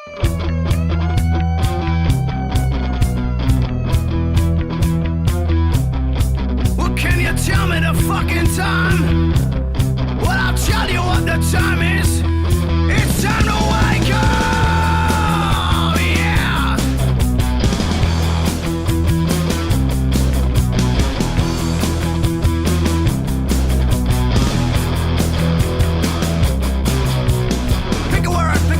Well, can you tell me the fucking time? Well, I'll tell you what the time is. It's time to wake up, yeah. Pick a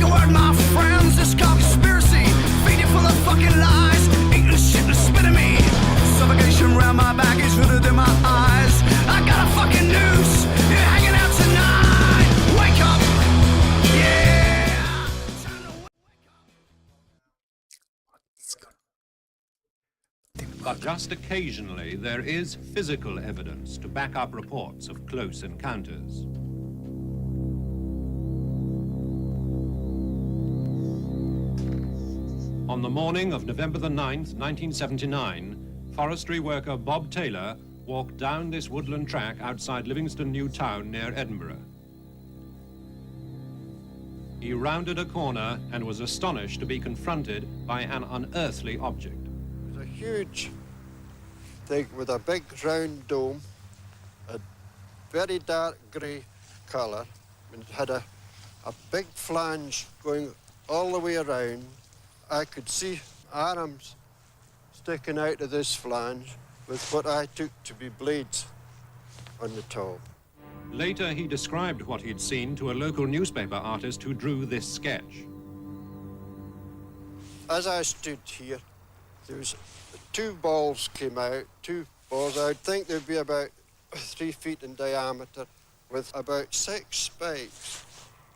word, my friends. This conspiracy, feed it full of fucking lies, eating shit and spitting me. Suffocation round my back is rooted in my eyes. I got a fucking noose, you're hanging out tonight. Wake up, yeah. But just occasionally, there is physical evidence to back up reports of close encounters. On the morning of November the 9th, 1979, forestry worker Bob Taylor walked down this woodland track outside Livingston New Town near Edinburgh. He rounded a corner and was astonished to be confronted by an unearthly object. It was a huge thing with a big round dome, a very dark grey colour, and it had a big flange going all the way around. I could see arms sticking out of this flange with what I took to be blades on the top. Later, he described what he'd seen to a local newspaper artist who drew this sketch. As I stood here, there was two balls came out, two balls. I would think they'd be about 3 feet in diameter with about 6 spikes.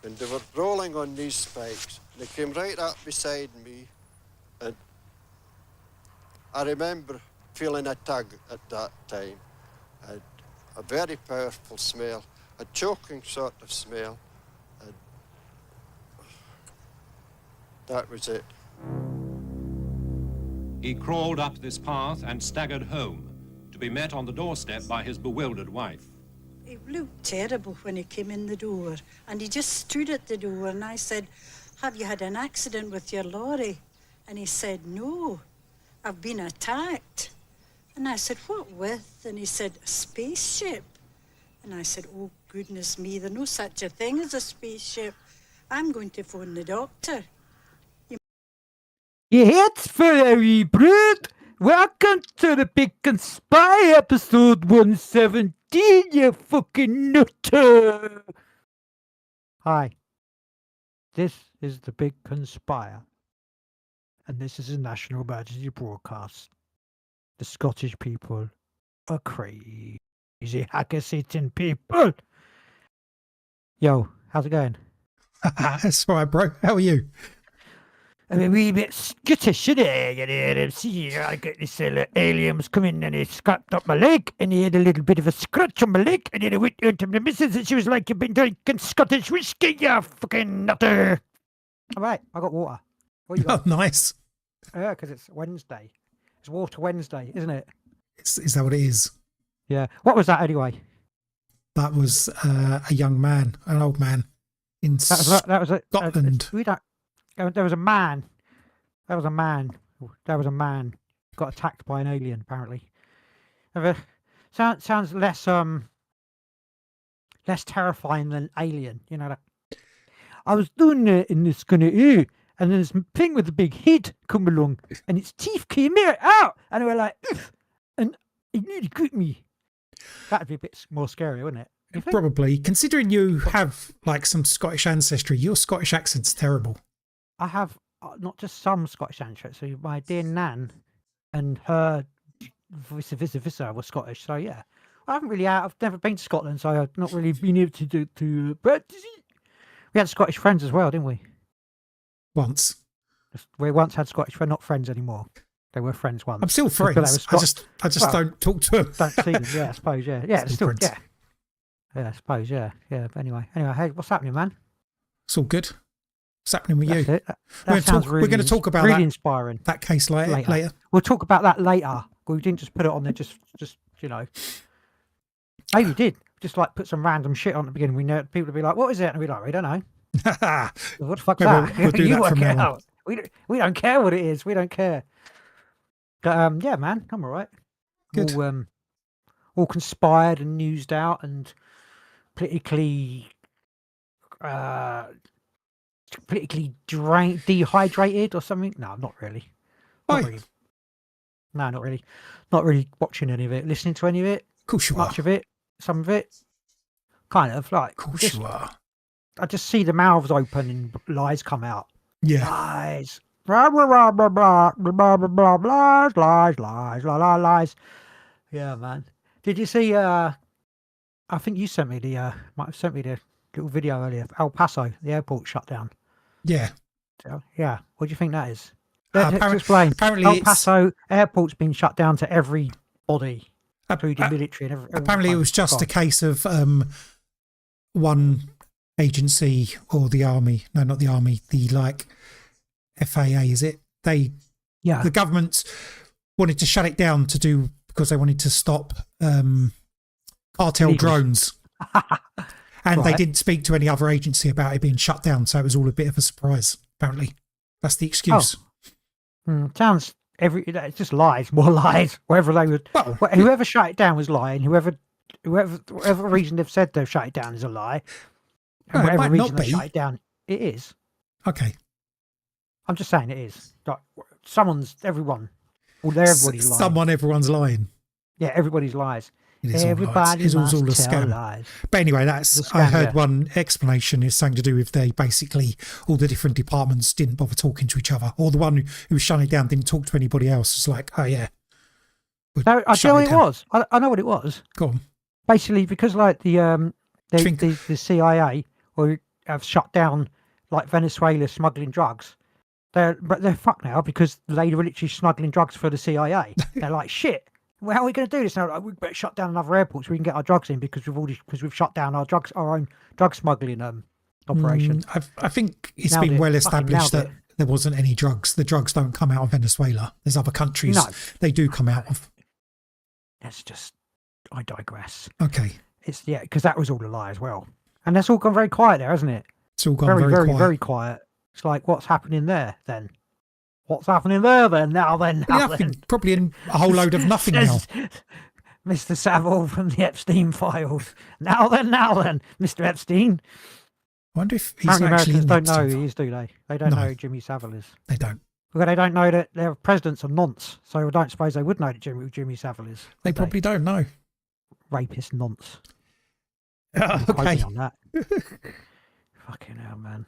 And they were rolling on these spikes. They came right up beside me, and I remember feeling a tug at that time. A very powerful smell, a choking sort of smell, and that was it. He crawled up this path and staggered home, to be met on the doorstep by his bewildered wife. It looked terrible when he came in the door, and he just stood at the door, and I said, "Have you had an accident with your lorry?" And he said, "No, I've been attacked." And I said, "What with?" And he said, "A spaceship." And I said, "Oh, goodness me, there's no such a thing as a spaceship. I'm going to phone the doctor." It's very brood. Welcome to the Big Conspire episode 117, you fucking nutter. Hi, this is the Big Conspire, and this is a national emergency broadcast. The Scottish people are crazy hacker-sitting people. Yo, how's it going? That's all right, bro. How are you? I'm a wee bit skittish today, you know. See, I got this alien was coming and he scratched up my leg, and he had a little bit of a scratch on my leg, and then I went down to the missus and she was like, "You've been drinking Scottish whiskey, you fucking nutter." All right, I got water. What you got? Oh, nice. Yeah, because it's Wednesday. It's Water Wednesday, isn't it? Is that what it is? Yeah. What was that anyway? That was a young man, an old man in Scotland. There was a man. There was a man got attacked by an alien, apparently. Sounds less terrifying than Alien, you know. Like, I was doing it in this kind of and then this thing with the big head come along, and its teeth came out, and they were like, "Oof," and it nearly got me. That'd be a bit more scary, wouldn't it? Probably, considering you have like some Scottish ancestry. Your Scottish accent's terrible. I have not just some Scottish ancestry. My dear Nan and her vice versa were Scottish. So yeah, I've never been to Scotland, so I've not really been able to practice it. We had Scottish friends as well, didn't we? Once. We once had Scottish friends, not friends anymore. They were friends once. I'm still friends. I just don't talk to them. Don't see them. Yeah, I suppose. Yeah, still yeah. Yeah, I suppose. Yeah. But anyway, hey, what's happening, man? It's all good. What's happening with you? We're going to talk about really inspiring. That case later. We'll talk about that later. We didn't just put it on there, just you know. Maybe we did. Just like put some random shit on at the beginning. We know people would be like, "What is it?" And we'd be like, "We don't know." What the fuck's Maybe that? we'll do You that work from it now on. out. We don't care what it is. We don't care. But yeah, man, I'm all right. Good. All conspired and newsed out and politically dehydrated or something. No, not really. Not Why? really. No, not really. Not really watching any of it, listening to any of it. Of course you are. Much of it, some of it. Kind of like. Of course you are. I just see the mouths open and lies come out. Yeah. Lies. Blah, blah, blah, blah, blah, blah, blah, blah, blah, lies. Yeah, man. Did you see, I think you sent me might have sent me the little video earlier. El Paso, the airport shut down. Yeah. So, yeah. What do you think that is? Apparently- Explain. apparently El it's- Paso airport's been shut down to everybody, including military and everything. Apparently, it was just a case of one agency or the army. No, not the army. The FAA. Is it? The government wanted to shut it down because they wanted to stop cartel Illegals. drones. And they Right. didn't speak to any other agency about it being shut down, so it was all a bit of a surprise. Apparently, that's the excuse. Sounds it's just lies, more lies. Whatever they would, Well, whoever shut it down was lying. Whatever reason they've said they've shut it down is a lie. No, And it whatever might reason not they be. shut it down, it is. Okay. I'm just saying it is. Like everyone. Well, everybody's lying. Everyone's lying. Yeah, everybody's lies. It is all lies. Everybody It's all must a tell scam. lies. But anyway, It's a I scam, heard yeah. one explanation is something to do with they basically all the different departments didn't bother talking to each other, or the one who was shutting it down didn't talk to anybody else. It's like, oh yeah. No, I know what it was. I know what it was. Go on. Basically, because like the Think- CIA or have shut down like Venezuela smuggling drugs. They're fucked now because they were literally smuggling drugs for the CIA. They're like, shit. Well, how are we going to do this now? Like, we better shut down another airport so we can get our drugs in because we've shut down our own drug smuggling operation. I think it's Nailed been it. well Fucking established nailed that it. there wasn't any drugs. The drugs don't come out of Venezuela. There's other countries No. they do come out of. That's just, I digress. Okay. It's because that was all a lie as well, and that's all gone very quiet there, hasn't it? It's all gone Very, very quiet. very quiet. It's like, what's happening there then? What's happening there then? Now then. Nothing. Probably in a whole load of nothing now. Says Mr. Savile from the Epstein files. Now then, Mr. Epstein. I wonder if he's Apparently actually Americans in don't know Epstein who file. he is, do they? They don't No. know who Jimmy Savile is. They don't. Well, they don't know that their president's a nonce, so I don't suppose they would know that Jimmy Savile is. They would probably don't know. Rapist nonce. Okay. Quoting on that. Fucking hell, man.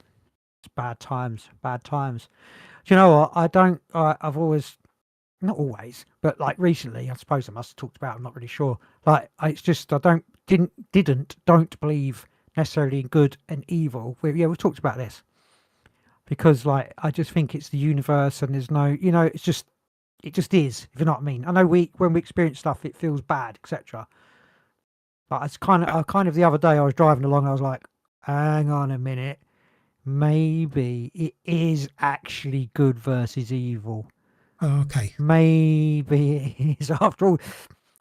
It's bad times. Do you know what? I've always, not always, but like recently, I suppose I must have talked about it, I'm not really sure. Like, it's just, I don't believe necessarily in good and evil. We've talked about this. Because, like, I just think it's the universe and there's no, it just is, if you know what I mean. I know when we experience stuff, it feels bad, etc. But it's kind of the other day I was driving along, I was like, hang on a minute. Maybe it is actually good versus evil. Oh, okay. Maybe it is. After all,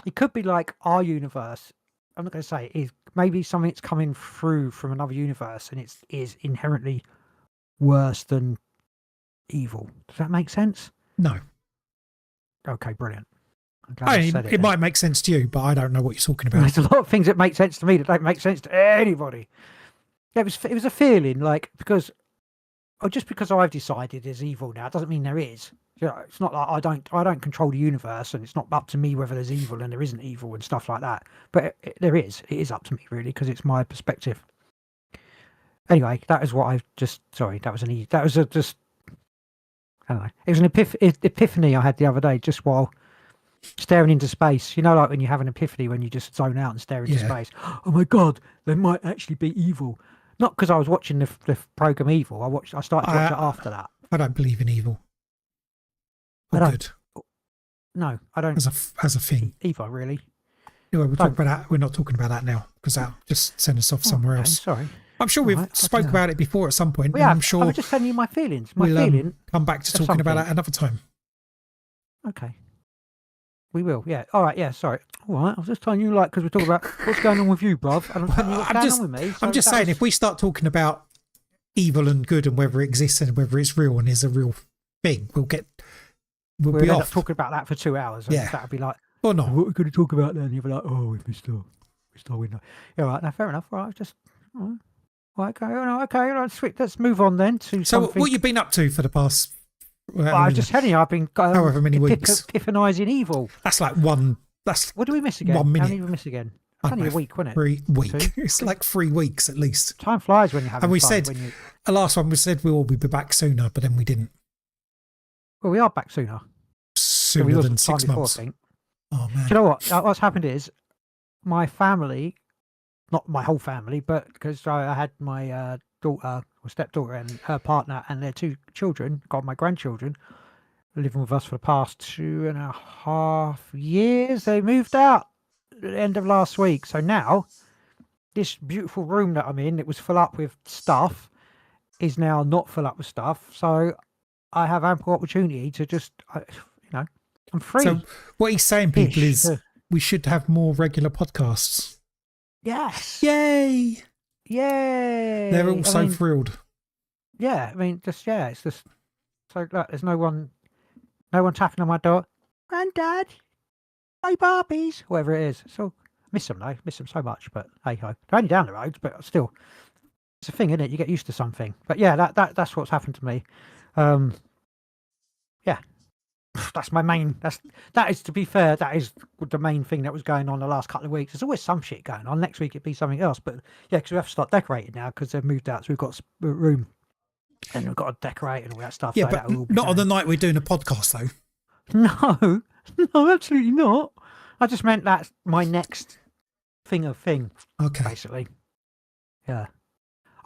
it could be like our universe. I'm not going to say it is. Maybe something's coming through from another universe and it is inherently worse than evil. Does that make sense? No. Okay, brilliant. I'm glad I said It then. might make sense to you, but I don't know what you're talking about. There's a lot of things that make sense to me that don't make sense to anybody. It was a feeling like just because I've decided there's evil now, it doesn't mean there is. It's not like I don't control the universe, and it's not up to me whether there's evil and there isn't evil and stuff like that. But there is. It is up to me really because it's my perspective. Anyway, that is what I've just. Sorry, that was just. I don't know. It was an epiphany I had the other day just while staring into space. You know, like when you have an epiphany when you just zone out and stare into space. Oh my God, there might actually be evil. Not because I was watching the program Evil. I started to watch it after that. I don't believe in evil. I Or don't. good. No, I don't. As a thing. Either really. Anyway, we'll talk about that. We're not talking about that now because that just send us off somewhere Okay, else. sorry. I'm sure we've Alright, spoke fucking about it before at some point. Well, and yeah, I'm sure I'm just telling you my feelings. My we'll feeling. come back to of talking about something. that another time. Okay. We will. Yeah. All right. Yeah. Sorry. All right. I was just telling you, like, because we're talking about what's going on with you, bruv. And I'm telling you what's going on with me. I'm just saying, if we start talking about evil and good and whether it exists and whether it's real and is a real thing. We'll be end up off. talking about that for 2 hours. And Yeah. that'll be like, Or not. what are we going to talk about then? You'll be like, oh, we still window. Yeah, right. No, fair enough. Right, just. Okay, right, sweet. Let's move on then to So something. what you been up to for the past? Well, I was just telling you, I've been however many weeks. epiphanizing evil. That's like one. That's What do we miss again? 1 minute. How many did we miss again? It's only a week, wasn't it? 3 week. 2? It's like 3 weeks at least. Time flies when you're having And we fun. said the last one we said we'll be back sooner, but then we didn't. Well, we are back sooner. Sooner we than wasn't 6 time before, months. I think. Oh man. Do you know what? What's happened is my family, not my whole family, but because I had my daughter, or stepdaughter, and her partner, and their 2 children, got my grandchildren, living with us for the past 2.5 years. They moved out at the end of last week. So now, this beautiful room that I'm in, it was full up with stuff, is now not full up with stuff. So I have ample opportunity to just, I'm free. So what he's saying, people, Ish. is we should have more regular podcasts. Yes. Yay! Yay. They're all so thrilled. Yeah, I mean, it's just so look, there's no one tapping on my door. Granddad, play Barbies, whatever it is. So miss them though, miss them so much. But hey ho, they're only down the road, but still, it's a thing, isn't it? You get used to something. But yeah, that's what's happened to me. Yeah, that's my main. That is, to be fair, that is the main thing that was going on the last couple of weeks. There's always some shit going on. Next week it'd be something else. But yeah, because we have to start decorating now because they've moved out, so we've got a room. And we've got to decorate and all that stuff. Yeah, like but that will be not on done. the night we're doing a podcast though. No, absolutely not. I just meant that's my next thing. Okay. Basically. Yeah.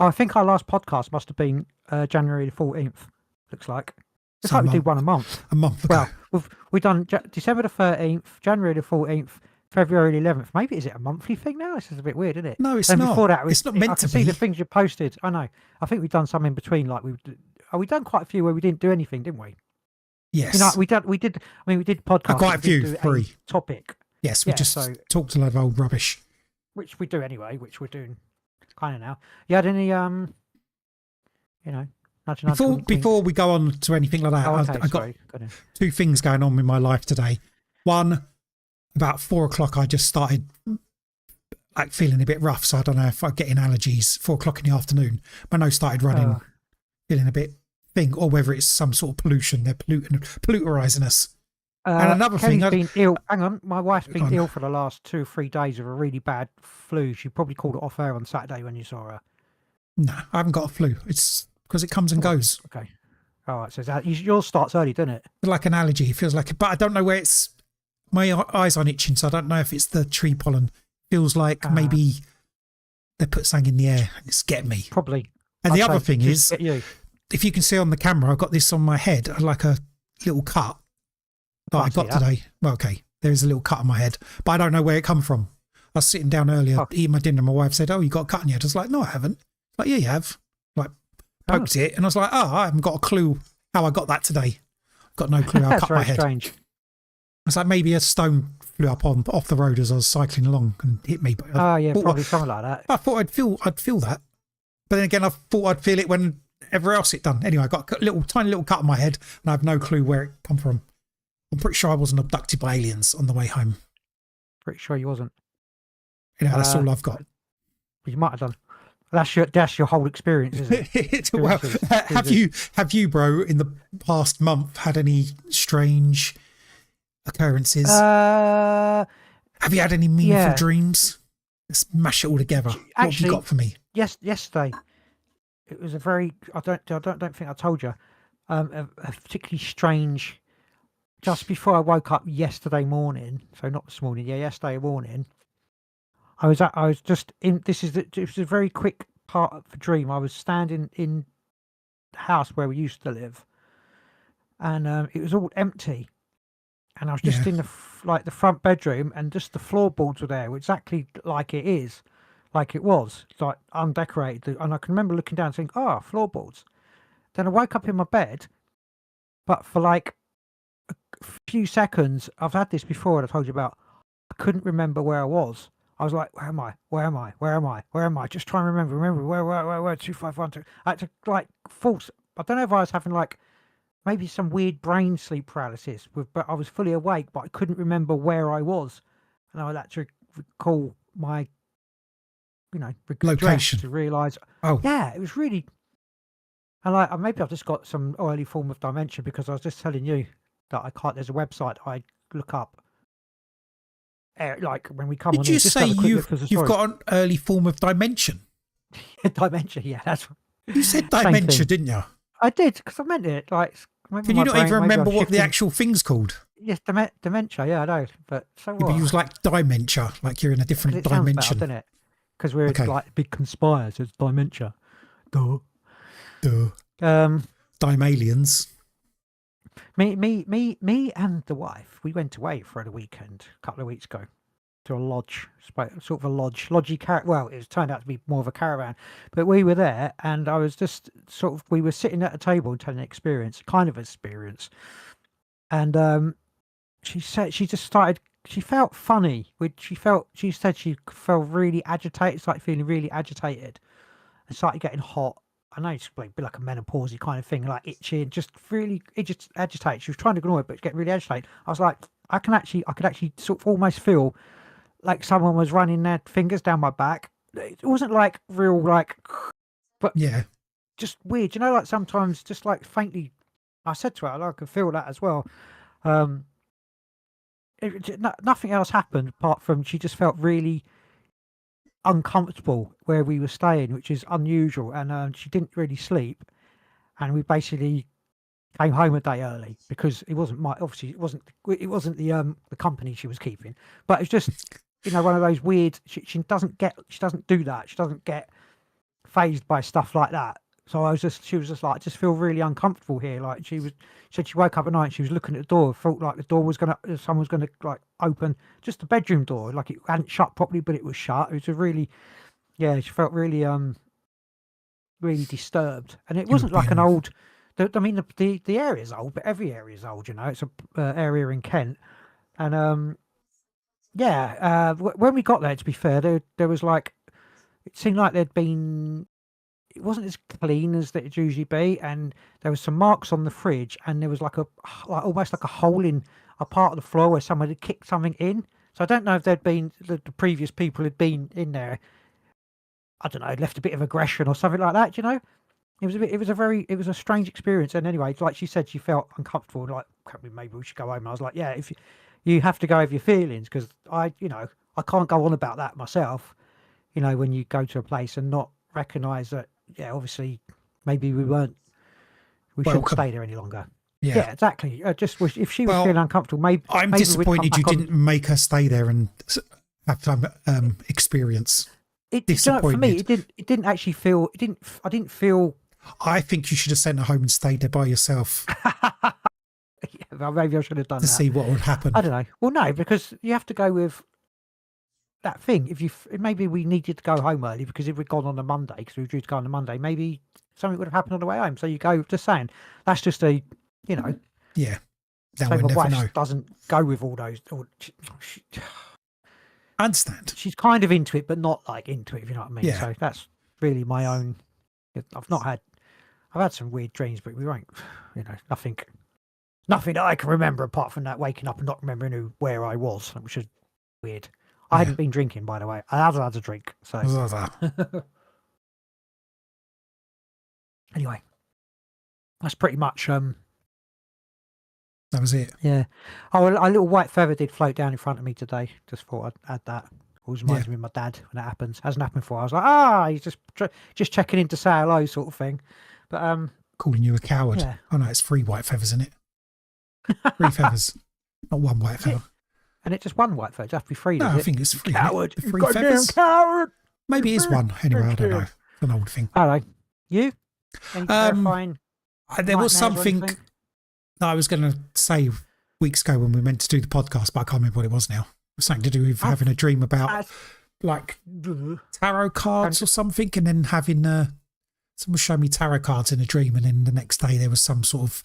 Oh, I think our last podcast must have been January the 14th. Looks like. It's So like a we do month- one a month. A month ago. Well, we've done December the 13th, January the 14th, February the 11th. Maybe is it a monthly thing now? This is a bit weird, isn't it? No, it's and not. Before that, It's not I meant can to see be. the things you posted. I know. I think we've done some in between. Like we've done quite a few where we didn't do anything, didn't we? Yes. You know, we did. I mean, we did podcasts. Quite a we didn't few, do 3. topic, Yes, we yeah, just so- talked a lot of old rubbish. which we do anyway. Which we're doing kind of now. You had any nudge, nudge, wink, wink? Before we go on to anything like that, Oh, okay, I got sorry. Go on. 2 things going on in my life today. One, about 4 o'clock, I just started like feeling a bit rough. So I don't know if I'm getting allergies. 4 o'clock in the afternoon, my nose started running, feeling a bit thing, or whether it's some sort of pollution. They're polluterizing us. And another thing, Kelly's been ill. Hang on, my wife's been Go on. ill for the last 2 or 3 days of a really bad flu. She probably called it off air on Saturday when you saw her. No, I haven't got a flu. It's because it comes and goes. Okay. All right. So yours starts early, doesn't it? Like an allergy, it feels like. But I don't know where it's. My eyes aren't itching, so I don't know if it's the tree pollen. Feels like maybe they put something in the air and it's getting me. Probably. And I'd the other say thing just is, get you. if you can see on the camera, I've got this on my head, like a little cut that I Can't got see that. today. Well, okay, there is a little cut on my head, but I don't know where it come from. I was sitting down earlier eating my dinner, and my wife said, "Oh, you got a cut on your head?" I was like, "No, I haven't." Like, "Yeah, you have." Like, poked it, and I was like, "Oh, I haven't got a clue how I got that today. Got no clue how I That's cut my very head." strange. It's like maybe a stone flew up off the road as I was cycling along and hit me. But Oh yeah, thought- probably something like that. I thought I'd feel that, but then again, I thought I'd feel it whenever else it done. Anyway, I got a tiny little cut on my head, and I have no clue where it come from. I'm pretty sure I wasn't abducted by aliens on the way home. Pretty sure you wasn't. You know, that's all I've got. You might have done. That's your whole experience, isn't it? Well, Experiences. have you, bro, in the past month had any strange occurrences? Have you had any meaningful yeah. dreams? Let's mash it all together. What have Actually- you got for me? Yesterday, it was a very. I don't think I told you. A particularly strange. Just before I woke up yesterday morning, so not this morning, yeah, yesterday morning. I was just in. It was a very quick part of the dream. I was standing in the house where we used to live, and it was all empty. And I was just Yeah. in the front bedroom, and just the floorboards were there, exactly like it is, like it was. It's like undecorated, and I can remember looking down and saying, "Oh, floorboards." Then I woke up in my bed, but for like a few seconds, I've had this before, and I told you about. I couldn't remember where I was. I was like, where am I? Where am I? Where am I? Where am I? Just trying to remember, where, 2512. I had to like force, I don't know if I was having like maybe some weird brain sleep paralysis, but I was fully awake, but I couldn't remember where I was. And I had to recall my, Location. to realise, Oh, yeah, it was really, and like maybe I've just got some early form of dementia because I was just telling you that I can't, there's a website I look up. Like when we come on did you here, just say have a quick look you've for the you've stories. got an early form of dimension? Dementia, yeah, that's You said Same dementia, thing. didn't you? I did because I meant it. Like, maybe Can my you not brain, even maybe remember I'm what the shifting- actual thing's called? Yes, dementia. Yeah, I know. But so Yeah, but what? you was like dementia, like you're in a 'Cause different it sounds dimension. better, doesn't it? Because we're Okay. like Big Conspire, so it's dementia. Duh. Duh. Um, Dime-aliens. me, and the wife, we went away for the weekend a couple of weeks ago to a lodge, sort of a lodgy well, it turned out to be more of a caravan, but we were there, and I was just we were sitting at a table and telling an experience, and she said she felt funny. She said she felt really agitated, it's like feeling really agitated, and started getting hot. I know it's like a bit like a menopausey kind of thing, like itchy and just really agitated. She was trying to ignore it, but getting really agitated. I was like, I could actually sort of almost feel like someone was running their fingers down my back. It wasn't like real, like, but Yeah. just weird. Like sometimes just like faintly. I said to her, I could feel that as well. Nothing else happened apart from she just felt really uncomfortable where we were staying, which is unusual, and she didn't really sleep, and we basically came home a day early because it wasn't it wasn't the company she was keeping, but it's just one of those weird, she doesn't do that, she doesn't get phased by stuff like that. So she was just like, I just feel really uncomfortable here. Like she said she woke up at night and she was looking at the door, felt like the door was someone was gonna like open, just the bedroom door, like it hadn't shut properly, but it was shut. It was a really, she felt really really disturbed, and it wasn't like an old. I mean, the area's old, but every area is old. It's a area in Kent, and when we got there, to be fair, there was like, it seemed like there'd been. It wasn't as clean as that it usually be, and there was some marks on the fridge, and there was like almost like a hole in a part of the floor where someone had kicked something in. So I don't know if there'd been the previous people had been in there. I don't know, left a bit of aggression or something like that. It was a strange experience. And anyway, like she said, she felt uncomfortable. Like, maybe we should go home. And I was like, yeah, if you have to go with your feelings, because I can't go on about that myself. When you go to a place and not recognise that. Yeah, obviously, maybe we shouldn't stay there any longer. Yeah, exactly. I just wish if she was feeling uncomfortable, maybe. I'm maybe disappointed you didn't make her stay there and have some experience. Disappointed. For me, it didn't actually feel. I didn't feel. I think you should have sent her home and stayed there by yourself. Well, maybe I should have done to that. see what would happen. I don't know. Well, no, because you have to go with that thing. Maybe we needed to go home early because if we'd gone on a Monday, because we were due to go on a Monday, maybe something would have happened on the way home. So you go, just saying, that's just a, Yeah. So Now my we'll never wife know. doesn't go with all those. I understand. She's kind of into it, but not like into it, if you know what I mean. Yeah. So that's really my own. I've had some weird dreams, but we won't, nothing that I can remember apart from that waking up and not remembering where I was, which is weird. I hadn't been drinking, by the way. I had a drink. So anyway, that's pretty much. That was it. Yeah. Oh, a little white feather did float down in front of me today. Just thought I'd add that. Always reminds me of my dad when that happens. Hasn't happened before. I was like, he's just checking in to say hello, sort of thing. But calling you a coward. Yeah. Oh no, it's 3 white feathers in it. 3 feathers, not 1 white feather. And it's just 1 white feather. It has to be 3. No, does I it? think it's 3. Coward. 3 Goddamn feathers. coward. Maybe it is 1. Anyway, I don't know. It's an old thing. Hello. You? Any terrifying there was nightmares or something anything? that I was going to say weeks ago when we meant to do the podcast, but I can't remember what it was now. It was something to do with having a dream about like tarot cards or something, and then having someone show me tarot cards in a dream, and then the next day there was some sort of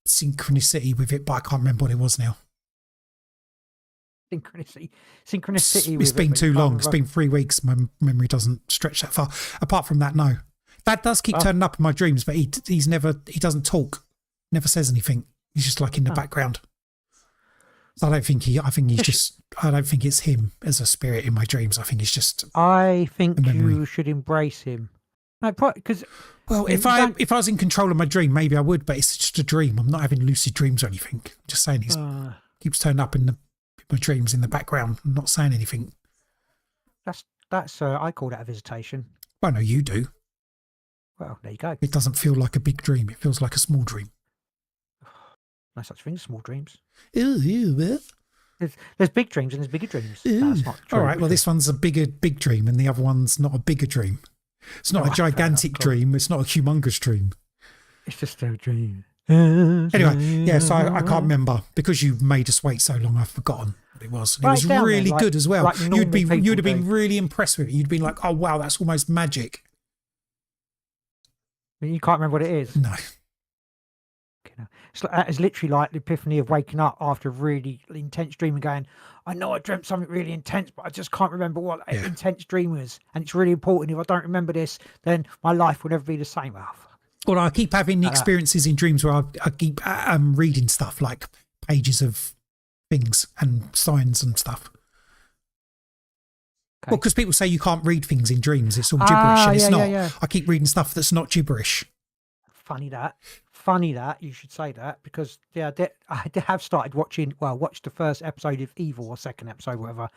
synchronicity with it, but I can't remember what it was now. synchronicity. It's been too long. It's been 3 weeks. My memory doesn't stretch that far. Apart from that, no. Dad does keep turning up in my dreams, but he doesn't talk, never says anything. He's just like in the background. So I don't think it's him as a spirit in my dreams. I think it's just. I think you should embrace him. No, because if I was in control of my dream, maybe I would. But it's just a dream. I'm not having lucid dreams or anything. I'm just saying he keeps turning up in my dreams in the background. I'm not saying anything. That's I call that a visitation. Well, no, you do. Well, there you go. It doesn't feel like a big dream. It feels like a small dream. No such thing as small dreams. Ew. There's big dreams and there's bigger dreams. That's not true. All right, well, this one's a big dream and the other one's not a bigger dream. It's not a gigantic dream. It's not a humongous dream. It's just a dream. Anyway, yeah, so I can't remember. Because you made us wait so long, I've forgotten what it was. And it was really good as well. You'd have been really impressed with it. You'd been like, oh, wow, that's almost magic. You can't remember what it is? No. It's literally like the epiphany of waking up after a really intense dream and going, I know I dreamt something really intense, but I just can't remember what that intense dream was. And it's really important. If I don't remember this, then my life will never be the same. Oh, fuck. Well, I keep having experiences in dreams where I keep reading stuff like pages of things and signs and stuff. Okay. Well, because people say you can't read things in dreams. It's all gibberish, and it's not. Yeah. I keep reading stuff that's not gibberish. Funny that you should say that, because I have started watching. Well, watched the first episode of Evil, or second episode, whatever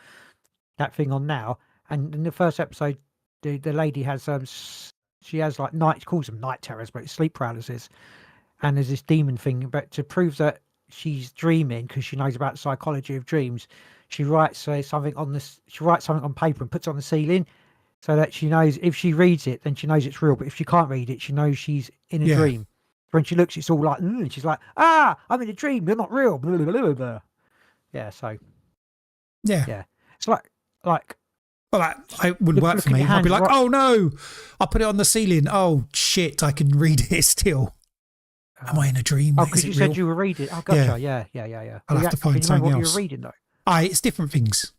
that thing on now. And in the first episode, the lady has she has like calls them night terrors, but it's sleep paralysis. And there's this demon thing, but to prove that she's dreaming, because she knows about the psychology of dreams, she writes something on paper and puts it on the ceiling, so that she knows if she reads it, then she knows it's real. But if she can't read it, she knows she's in a dream. When she looks, it's all like, and she's like, I'm in a dream. You're not real. Blah, blah, blah, blah. Yeah. So. Yeah. It's like. Well, that wouldn't work for me. I'd be like, oh no, I'll put it on the ceiling. Oh shit, I can read it still. Am I in a dream? Oh, because you said you were reading. Oh, gotcha. Yeah. I'll have to find something else. What you were reading though? It's different things.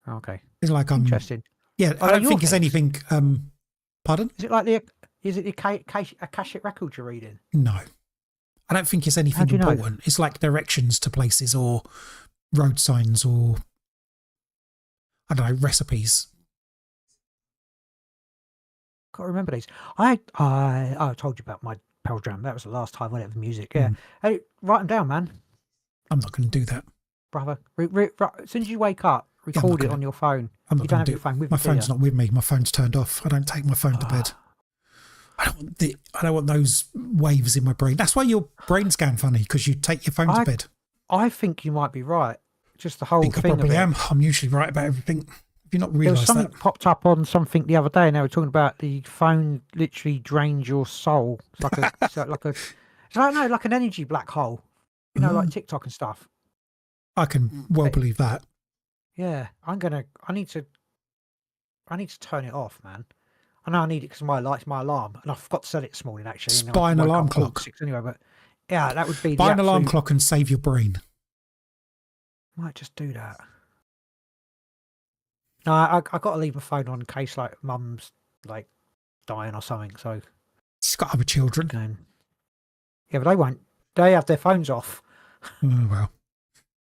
Okay. It's like interesting. Yeah, I don't think it's anything. Pardon? Is it like the Akashic records you're reading? No, I don't think it's anything important. It's like directions to places or road signs or I don't know, recipes. Can't remember these. I told you about my Pearl Jam. That was the last time I went over music. Yeah. Hey, write them down, man. I'm not going to do that, brother. As soon as you wake up, record it on your phone. I'm not going to do it. My phone's not with me. My phone's turned off. I don't take my phone to bed. I don't want those waves in my brain. That's why your brain's going funny, because you take your phone to bed. I think you might be right. Just the whole thing. I probably am. I'm usually right about everything. Have you not realised that? Something popped up on something the other day, and they were talking about the phone literally drains your soul. It's like an energy black hole. You know, like TikTok and stuff. I can believe that. Yeah, I need to turn it off, man. I know I need it because my alarm, and I forgot to set it this morning actually. Buy an alarm clock. 6 anyway, but yeah, that would be. Buy an alarm clock and save your brain. Might just do that. No, I got to leave my phone on in case like mum's like dying or something. So she's got other children. Yeah, but they won't. They have their phones off. Oh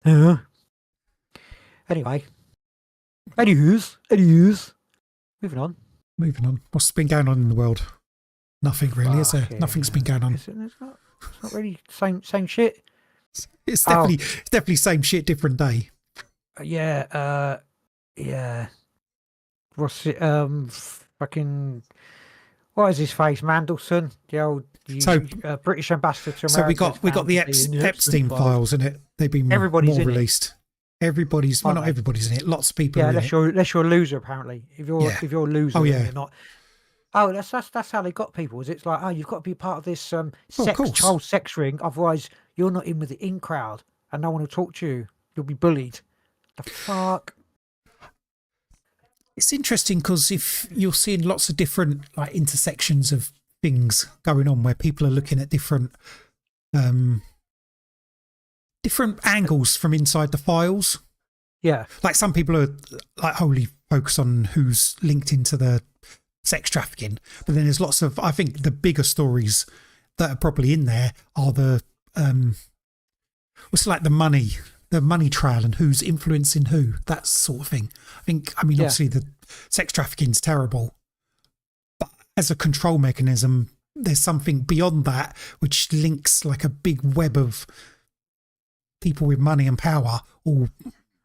well. Anyway. Anywho's. Moving on. What's been going on in the world? Nothing really, is there? Nothing's been going on. It's not really same shit. It's definitely same shit, different day. Yeah. What's it? Fucking. What is his face? Mandelson, the old British ambassador to America. So we got the Epstein files in it. They've been released. Everybody's not everybody's in it. Lots of people. Yeah, unless you're a loser apparently. If you're a loser, you're not. Oh, that's how they got people. Is it's like, you've got to be part of this child sex ring, otherwise you're not in with the in crowd, and no one will talk to you. You'll be bullied. The fuck. It's interesting because if you're seeing lots of different like intersections of things going on, where people are looking at different angles from inside the files. Yeah. Like some people are like wholly focused on who's linked into the sex trafficking, but then there's lots of, I think the bigger stories that are probably in there are the what's like the money trail and who's influencing who, that sort of thing. I mean obviously the sex trafficking's terrible, but as a control mechanism there's something beyond that which links like a big web of people with money and power all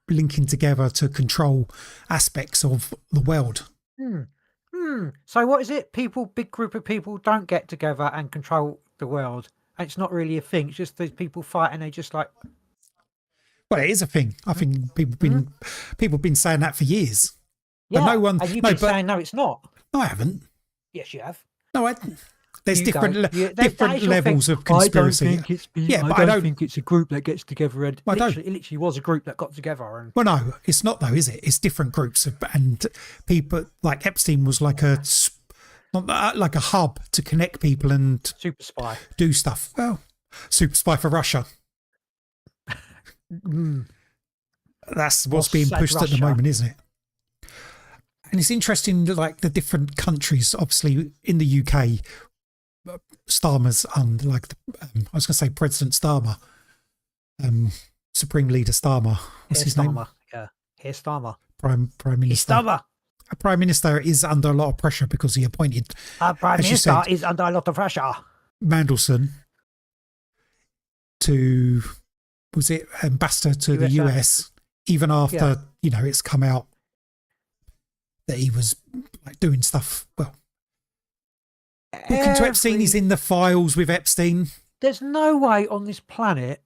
linking together to control aspects of the world. So what is it? Big group of people don't get together and control the world. And it's not really a thing. It's just these people fight and they just like... Well, it is a thing. I think people have been saying that for years. Yeah, but no one... and you've been saying, no, it's not. No, I haven't. Yes, you have. No, there's different different levels of conspiracy. I don't think it's a group that gets together. And it literally was a group that got together. And well, no, it's not though, is it? It's different groups and people. Like Epstein was like a hub to connect people and super spy do stuff. Well, super spy for Russia. That's what's being pushed at the moment, isn't it? And it's interesting, like the different countries. Obviously, in the UK, Starmer's like I was going to say President Starmer, Supreme Leader Starmer. What's his name? Yeah, Herr Starmer. Prime Minister. Starmer. A Prime Minister is under a lot of pressure because he appointed. Prime Minister is under a lot of pressure. Mandelson to ambassador to the US, even after it's come out that he was like doing stuff. Well, talking to Epstein, he's in the files with Epstein. There's no way on this planet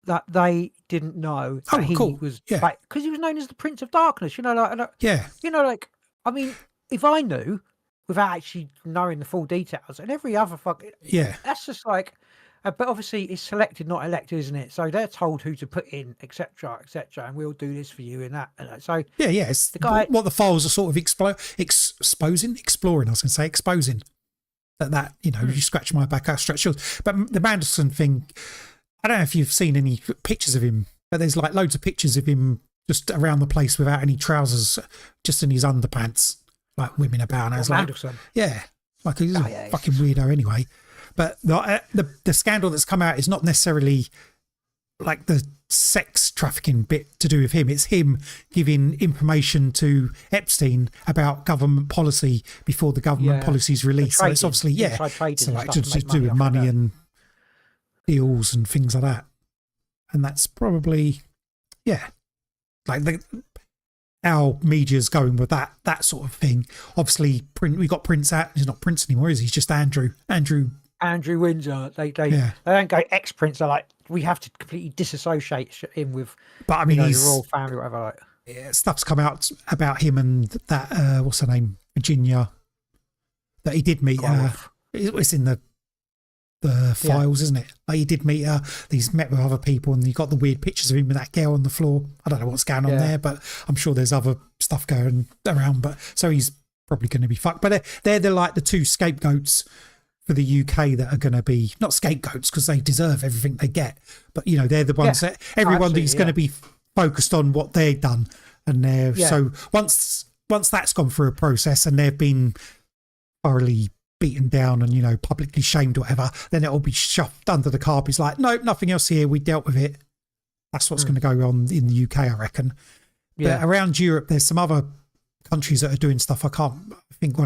that they didn't know that he was because he was known as the Prince of Darkness. I mean, if I knew without actually knowing the full details and every other that's just like. But obviously, it's selected, not elected, isn't it? So they're told who to put in, etc., and we'll do this for you and that. And so it's the guy. What the files are sort of exploring. I was going to say exposing that you scratch my back, I scratch yours. But the Mandelson thing, I don't know if you've seen any pictures of him, but there's like loads of pictures of him just around the place without any trousers, just in his underpants, like women about. And I was like, Mandelson. Like he's a fucking weirdo anyway. But the scandal that's come out is not necessarily like the sex trafficking bit to do with him. It's him giving information to Epstein about government policy before the government policy is released. So it's obviously, so like to do with money and deals and things like that. And that's probably, like our media's going with that sort of thing. Obviously, we got Prince out. He's not Prince anymore, is he? He's just Andrew Windsor. They don't go ex-Prince. They're like, we have to completely disassociate him with. But I mean, the royal family, or whatever. Like, stuff's come out about him and that. What's her name? Virginia. That he did meet her. It's in the files, isn't it? Like he did meet her. He's met with other people, and you got the weird pictures of him with that girl on the floor. I don't know what's going on there, but I'm sure there's other stuff going around. But so he's probably going to be fucked. But they're like the two scapegoats for the UK that are going to be not scapegoats because they deserve everything they get, but they're the ones that everybody's going to be focused on what they've done, and so once that's gone through a process and they've been thoroughly beaten down and publicly shamed or whatever, then it'll be shoved under the carpet. It's like, no, nothing else here, we dealt with it. That's what's going to go on in the UK, I reckon. But around Europe there's some other countries that are doing stuff. I think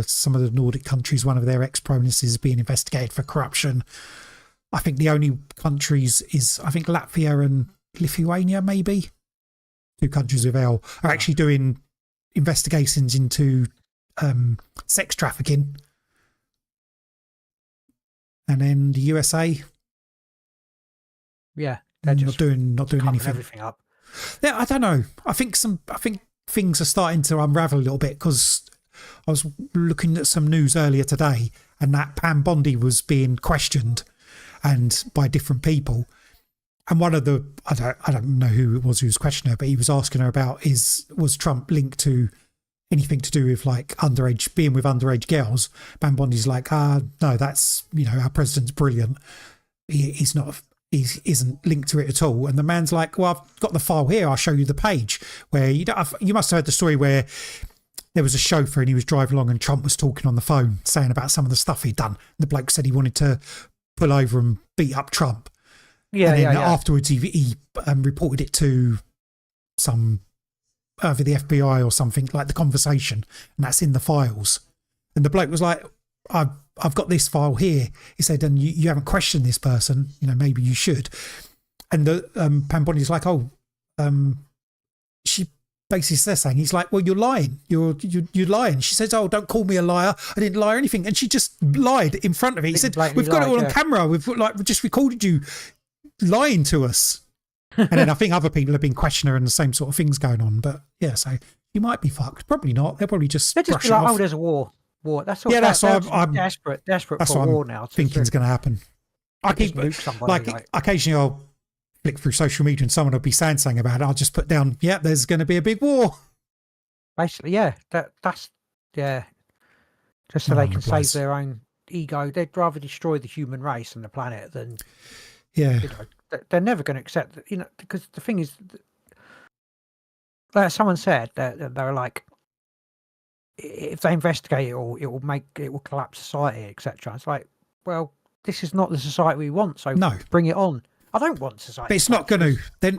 some of the Nordic countries, one of their ex-prime ministers is being investigated for corruption. I think the only countries is Latvia and Lithuania, maybe. Two countries with L are actually doing investigations into sex trafficking. And then the USA, they're not just doing anything. Everything up. Yeah, I don't know. I think things are starting to unravel a little bit because I was looking at some news earlier today, and that Pam Bondi was being questioned, and by different people. And one of the I don't know who it was who was questioning her, but he was asking her about was Trump linked to anything to do with like being with underage girls. Pam Bondi's like, no, that's our president's brilliant. He's not isn't linked to it at all. And the man's like, well, I've got the file here. I'll show you the page where you must have heard the story where there was a chauffeur and he was driving along and Trump was talking on the phone saying about some of the stuff he'd done. The bloke said he wanted to pull over and beat up Trump. Yeah, and then afterwards he reported it to some over the FBI or something, like the conversation, and that's in the files. And the bloke was like, I've got this file here. He said, and you haven't questioned this person, maybe you should. And the Pam Bondi's like, she basically says saying, he's like, well, you're lying. You're lying. She says, oh, don't call me a liar. I didn't lie or anything. And she just lied in front of it. He said, we've got it all on camera. We've just recorded you lying to us. And then I think other people have been questioning her and the same sort of things going on. But yeah, so you might be fucked. Probably not. They'll probably just be like, off. oh, there's a war. That's all. Yeah, that's why I'm desperate that's for what war I'm now. Thinking's going to happen. I keep like occasionally I'll flick through social media and someone will be saying something about it. I'll just put down, yeah, there's going to be a big war. Basically, yeah, that's just so they can save their own ego. They'd rather destroy the human race and the planet than they're never going to accept that, because the thing is, like someone said that they're like, if they investigate it all, it will collapse society, etc. It's like, well, this is not the society we want, so bring it on. I don't want society, but it's not going to. Then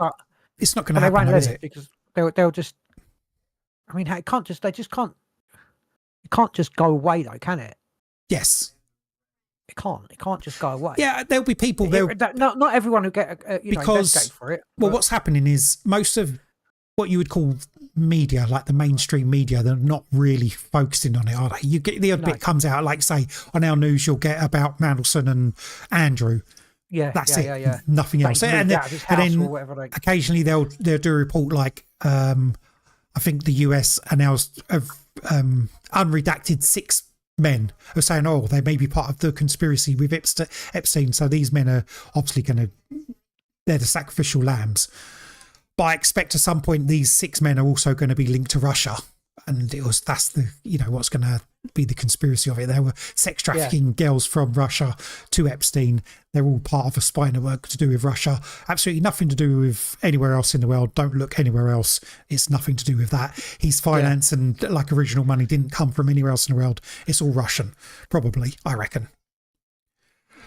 it's not going to happen, is it? Because they'll just. I mean, it can't just. They just can't. It can't just go away, though, can it? Yes. It can't. It can't just go away. Yeah, there'll be people. Not everyone will get investigate for it. Well, what's happening is most of what you would call media, like the mainstream media, they're not really focusing on it, are they? You get the odd bit comes out, like say on our news, you'll get about Mandelson and Andrew. Yeah, that's it. Yeah. Nothing else. And then occasionally they'll do a report like I think the US announced unredacted 6 men are saying, oh, they may be part of the conspiracy with Epstein. So these men are obviously they're the sacrificial lambs. But I expect at some point these 6 men are also going to be linked to Russia. And that's the, what's going to be the conspiracy of it. There were sex trafficking girls from Russia to Epstein. They're all part of a spy network to do with Russia. Absolutely nothing to do with anywhere else in the world. Don't look anywhere else. It's nothing to do with that. His finance and like original money didn't come from anywhere else in the world. It's all Russian, probably, I reckon.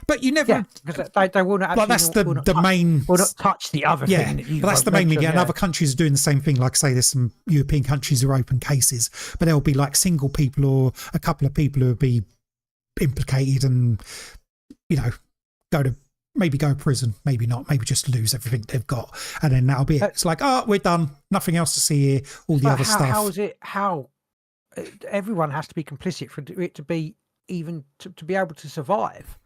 But you never. Because they will not. Well, that's the main. Will not touch the other thing. But that's the main media, and other countries are doing the same thing. Like say, there's some European countries who are open cases, but there'll be like single people or a couple of people who will be implicated, and go to prison, maybe not, maybe just lose everything they've got, and then that'll be it. It's like, oh, we're done. Nothing else to see here. All the other stuff. How is it? How everyone has to be complicit for it to be even to be able to survive.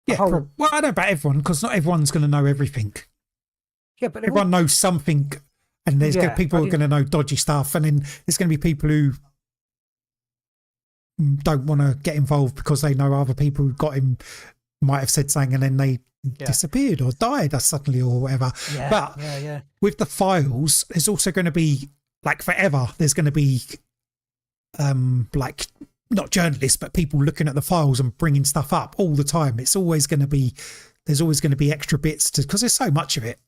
Yeah, well, I don't know about everyone because not everyone's going to know everything. Yeah, but everyone knows something, and there's people who are going to know dodgy stuff, and then there's going to be people who don't want to get involved because they know other people who got him might have said something, and then they disappeared or died suddenly or whatever. But with the files, there's also going to be like forever. There's going to be like. Not journalists, but people looking at the files and bringing stuff up all the time. It's always going to be, there's always going to be extra bits because there's so much of it.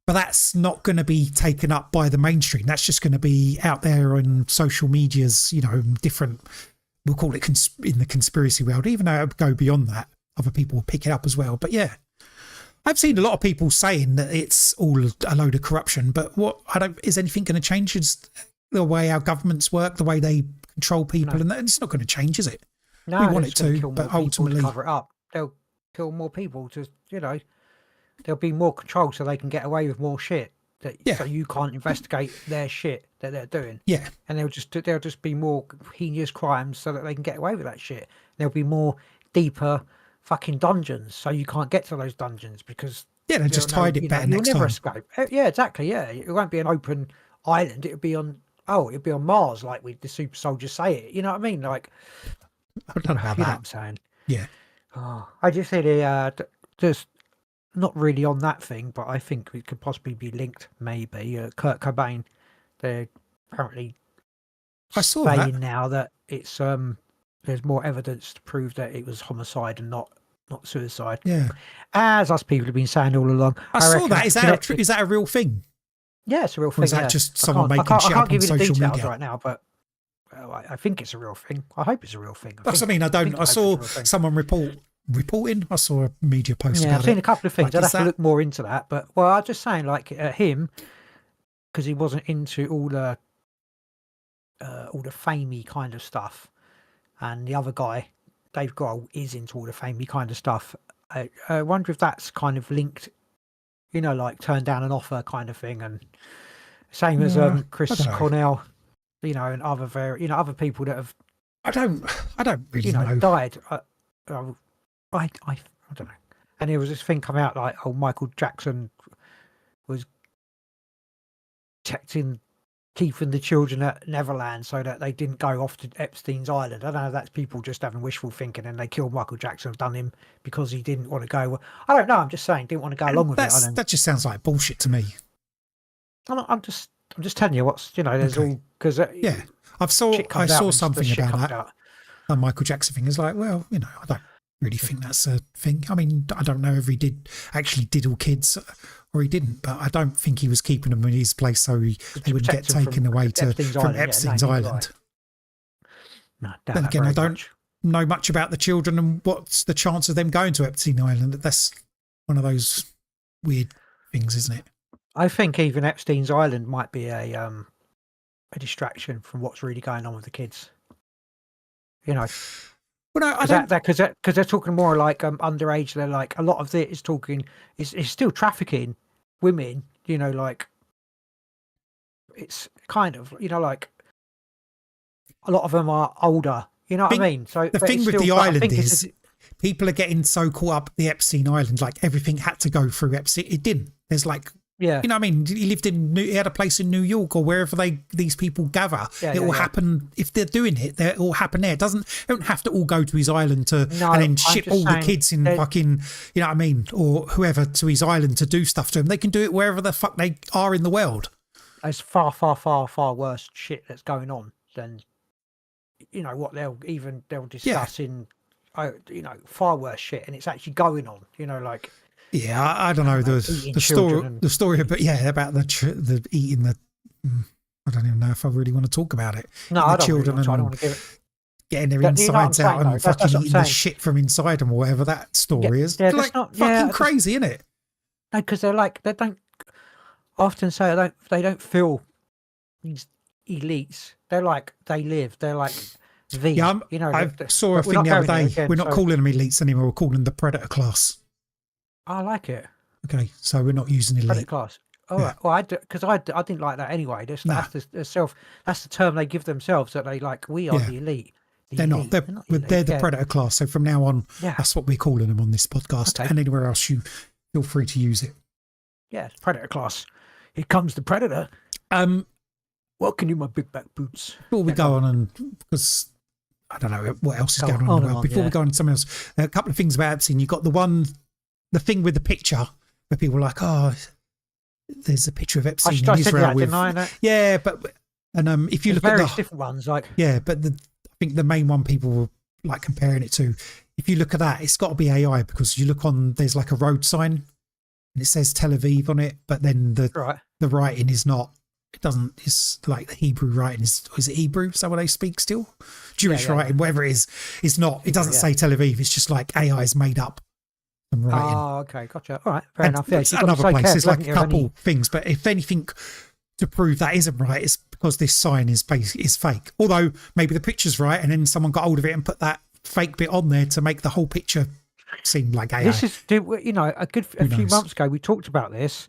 But that's not going to be taken up by the mainstream. That's just going to be out there on social medias, different, we'll call it in the conspiracy world, even though it would go beyond that. Other people will pick it up as well. But yeah, I've seen a lot of people saying that it's all a load of corruption, but is anything going to change? Is the way our governments work, the way they control people, and it's not going to change, is it? No, we want it to, but ultimately to cover it up. They'll kill more people to, there'll be more control so they can get away with more shit. So you can't investigate their shit that they're doing. Yeah, and there'll just be more heinous crimes so that they can get away with that shit. There'll be more deeper fucking dungeons, so you can't get to those dungeons because they just hide it better next time. You'll never escape. Yeah, exactly. Yeah, it won't be an open island. It'll be on. Oh, it'd be on Mars, like the super soldiers say it. You know what I mean? Like, I don't know how you know what I'm saying. Yeah. Oh, I just said just not really on that thing, but I think it could possibly be linked. Maybe Kurt Cobain. They're apparently saying now that it's there's more evidence to prove that it was homicide and not not suicide. Yeah. As us people have been saying all along. I saw reckon that. it's Is that a real thing? Yeah, it's a real thing. Or is that yeah. just I someone can't- making shit I can't up on give you the social details media? right now, but I think it's a real thing. I hope it's a real thing. That's what I mean. I saw someone reporting. I saw a media post Yeah, about I've seen it. a couple of things. Like, I'd is have to look more into that. But I'm just saying, like him, because he wasn't into all the famey kind of stuff, and the other guy, Dave Grohl, is into all the famey kind of stuff. I wonder if that's kind of linked, like turn down an offer kind of thing, and same as I Chris don't know. Cornell, and other people that have I don't really know. died. I don't know. And there was this thing come out like, Michael Jackson was keeping the children at Neverland so that they didn't go off to Epstein's Island. I don't know if that's people just having wishful thinking and they killed Michael Jackson and done him because he didn't want to go. I don't know. I'm just saying, didn't want to go along with it. That just sounds like bullshit to me. I'm just telling you what's, there's Okay. all, because Yeah, I saw something about that. The Michael Jackson thing is like, well, I don't really think that's a thing. I mean, I don't know if he did all kids or he didn't, but I don't think he was keeping them in his place so they wouldn't get protect them taken from away Epstein's from Island. Yeah, Epstein's no, you're Island. right. No, doubt Then that again, I very don't much. know much about the children and what's the chance of them going to Epstein Island. That's one of those weird things, isn't it? I think even Epstein's Island might be a distraction from what's really going on with the kids. Well, no, I don't. Because they're talking more like underage. They're like, a lot of it is talking. It's still trafficking women. Like it's kind of like a lot of them are older. You know what I mean? So The but thing it's with still- the but I island think it's is people are getting so caught up the Epstein Island, like everything had to go through Epstein. It didn't. There's like, yeah. you know what I mean? He had a place in New York or wherever these people gather. Yeah, it will happen if they're doing it. It will happen there. It don't have to all go to his island and then I'm ship just all the saying kids in fucking, you know what I mean, or whoever to his island to do stuff to him. They can do it wherever the fuck they are in the world. There's far, far, far, far worse shit that's going on than what they'll discuss in far worse shit, and it's actually going on. Like. Yeah, I don't know eating the children story, but yeah, about the eating the. I don't even know if I really want to talk about it. No, the I don't children really want to. I and don't want to give it. getting their That- you know what I'm insides out saying, though? and That's fucking what I'm eating the saying. shit from inside them or whatever that story is. Yeah, Like, that's not- fucking yeah, that's- crazy, isn't it? No, because they don't often say they don't feel these elites. They're like they live. They're like the. Yeah, I saw a but we're thing not the other going there day. again, We're not so- calling them elites anymore. We're calling them the predator class. I like it. Okay, so we're not using Credit elite. class. All Yeah. right. Well, I didn't like that anyway. That's the term they give themselves, that they like. We are Yeah. the elite. The They're not. elite. They're elite. they're the Yeah. predator class. So from now on, Yeah. that's what we're calling them on this podcast. Okay. And anywhere else, you feel free to use it. Yeah, it's predator class. Here comes the predator. Welcome you, my big back boots. Before we go on, and because I don't know what else is Go going on in on the and world, on, before we yeah. go on to something else, a couple of things about Epstein. You got the thing with the picture where people are like, oh, there's a picture of Epstein in I said Israel that, with, didn't I? Innit? yeah, but if you There's look at various the different ones, like yeah, but I think the main one people were like comparing it to. If you look at that, it's got to be AI because you look on. There's like a road sign and it says Tel Aviv on it, but then right. the writing is not. It doesn't. It's like the Hebrew writing is it Hebrew? Is that what they speak still? Jewish yeah. writing, whatever it is not. It doesn't yeah. say Tel Aviv. It's just like AI is made up and writing. Oh, okay, gotcha. All right, fair And enough. Yeah, that's you've got to another stay place. There's careful, like haven't a you, of couple any- things, but if anything, to prove that isn't right, it's because this sign is fake. Although maybe the picture's right, and then someone got hold of it and put that fake bit on there to make the whole picture seem like AI. This is, a few knows? months ago we talked about this,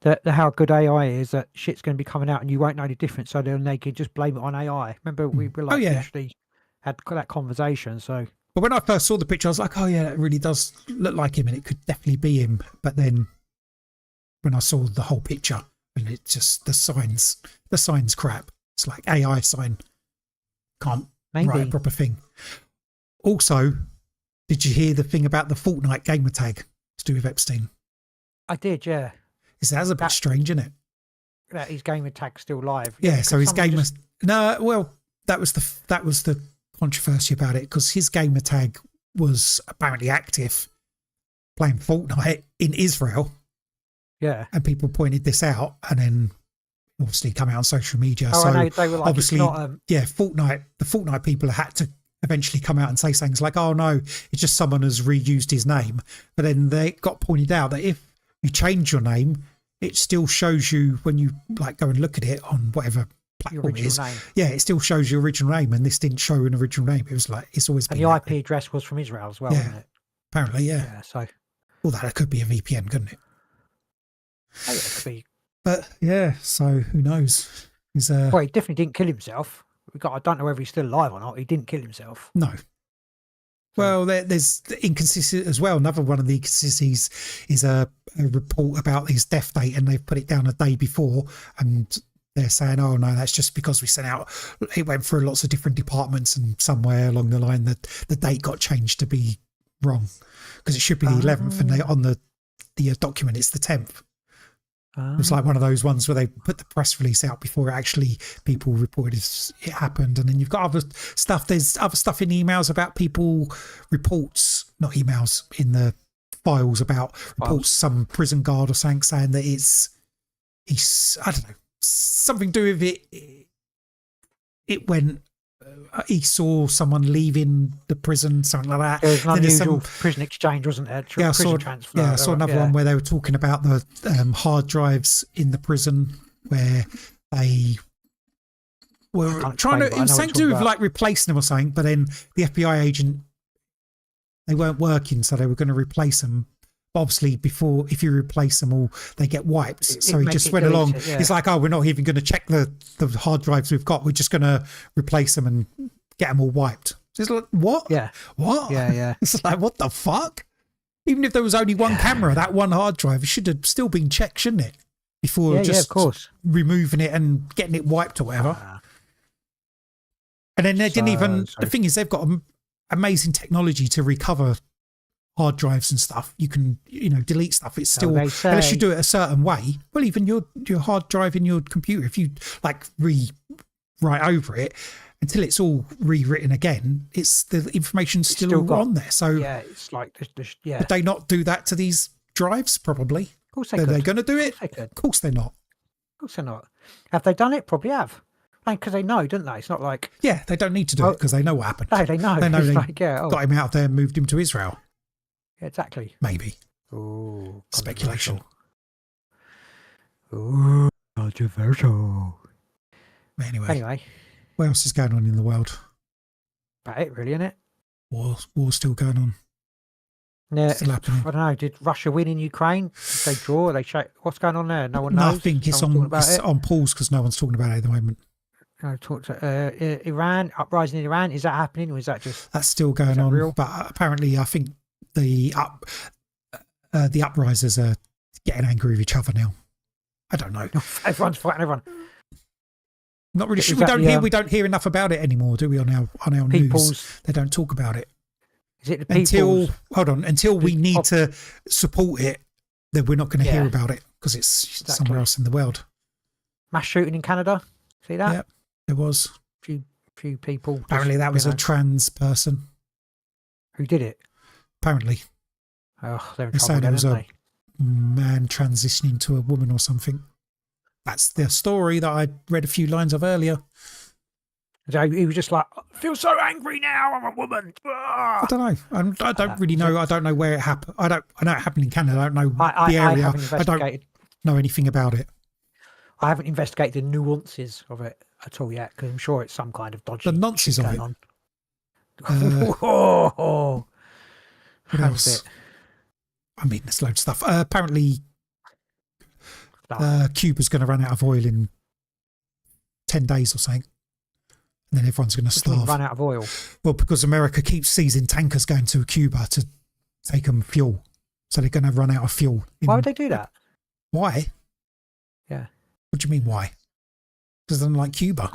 that how good AI is, that shit's going to be coming out and you won't know the difference, so then they could just blame it on AI. Remember, we were like, Oh, yeah. literally had that conversation. So But when I first saw the picture, I was like, oh yeah, that really does look like him, and it could definitely be him. But then when I saw the whole picture, and it just the sign's crap. It's like AI sign. Can't maybe write a proper thing. Also, did you hear the thing about the Fortnite gamer tag to do with Epstein? I did, yeah. That's a bit strange, isn't it? That his gamer tag's still live. Yeah, because so his someone gamer just- no, well, that was the controversy about it because his gamer tag was apparently active playing Fortnite in Israel. Yeah. And people pointed this out, and then obviously come out on social media. Oh, so I know, they were like, obviously, it's not, the Fortnite people had to eventually come out and say things like, oh no, it's just someone has reused his name. But then they got pointed out that if you change your name, it still shows you when you like go and look at it on whatever platform it is. name. Yeah, it still shows your original name, and this didn't show an original name. It was like, it's always And been the IP address was from Israel as well, wasn't it? apparently, yeah. Yeah, so. Well, that could be a VPN, couldn't it? Oh, yeah, it could be. But yeah, so who knows? He's Well, he definitely didn't kill himself. I don't know whether he's still alive or not. He didn't kill himself. No. Well, there's inconsistency as well. Another one of the inconsistencies is a report about his death date, and they've put it down a day before, and they're saying, oh no, that's just because we sent out, it went through lots of different departments, and somewhere along the line that the date got changed to be wrong, because it should be the 11th, and on the document it's the 10th. It's like one of those ones where they put the press release out before actually people reported it happened. And then you've got other stuff. There's other stuff in emails about people, reports, not emails, in the files about reports, some prison guard or something saying that he's, I don't know, something to do with it. It went, he saw someone leaving the prison, something like that. There was an unusual prison exchange, wasn't there? Yeah, Transfer. I saw another one where they were talking about the hard drives in the prison where they were trying to, it was something to do with like replacing them or something, but then the FBI agent, they weren't working, so they were going to replace them. But obviously, if you replace them all, they get wiped. So he just went along. He's like, oh, we're not even going to check the hard drives we've got. We're just going to replace them and get them all wiped. It's like, what? Yeah. What? Yeah. It's like, what the fuck? Even if there was only one camera, that one hard drive, it should have still been checked, shouldn't it? Before just of course. removing it and getting it wiped or whatever. And then they didn't even, the thing is, they've got amazing technology to recover hard drives and stuff. You can, delete stuff. It's still, unless you do it a certain way. Well, even your hard drive in your computer, if you like rewrite over it until it's all rewritten again, it's the information's still on there. So yeah, it's like yeah. Would they not do that to these drives? Probably. Of course they Are could. they going to do it? Of course they're not. Of course they're not. Have they done it? Probably have. Because they know, don't they? It's not like they don't need to do it because they know what happened. No, they know. They know it's they like, got him out of there and moved him to Israel. Yeah, exactly. Maybe. Ooh, speculation. Ooh, controversial. Anyway, what else is going on in the world? About it, really, isn't it? War's still going on. Yeah, still happening. I don't know. Did Russia win in Ukraine? Did they draw? What's going on there? No one knows. No, I think it's on pause because no one's talking about it at the moment. Iran, uprising in Iran, is that happening or is that just... That's still going on, real? But apparently I think the uprisers are getting angry with each other now. I don't know. Everyone's fighting everyone. Not really sure. We don't hear enough about it anymore, do we, on our news? They don't talk about it. Is it the people's... Until we need to support it, then we're not going to hear about it because it's somewhere else in the world. Mass shooting in Canada. See that? Yep, there was. Few people. Apparently that was a trans person. Who did it? Apparently. Oh, they're in trouble saying it was aren't a man transitioning to a woman or something. That's the story that I read a few lines of earlier. He was just like, I feel so angry now, I'm a woman. I don't know. I don't really know. I don't know where it happened. I know it happened in Canada. I don't know the area. I don't know anything about it. I haven't investigated the nuances of it at all yet because I'm sure it's some kind of dodgy. The nonsense of it. What else? I mean, there's loads of stuff. Apparently, Cuba's going to run out of oil in 10 days or something. And then everyone's going to starve. Run out of oil? Well, because America keeps seizing tankers going to Cuba to take them fuel. So they're going to run out of fuel. Why would they do that? Why? Yeah. What do you mean, why? Because they don't like Cuba.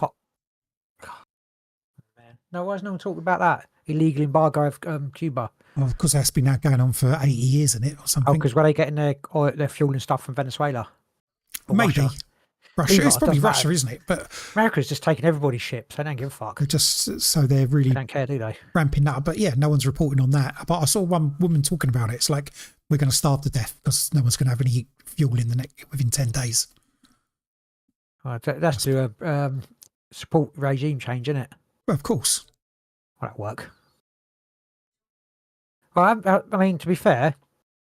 No, why is no one talking about that? Illegal embargo of Cuba. Well, of course, that's been now going on for 80 years, isn't it, or something? Oh, because were they getting their fuel and stuff from Venezuela? Or maybe. Russia. It's probably Russia, matter. isn't it? But America's just taking everybody's ships. They don't give a fuck. They're really... They don't care, do they? Ramping that up. But yeah, no one's reporting on that. But I saw one woman talking about it. It's like, we're going to starve to death because no one's going to have any fuel in the within 10 days. That's to support regime change, isn't it? Well, of course. Well, that work. Well, I mean, to be fair,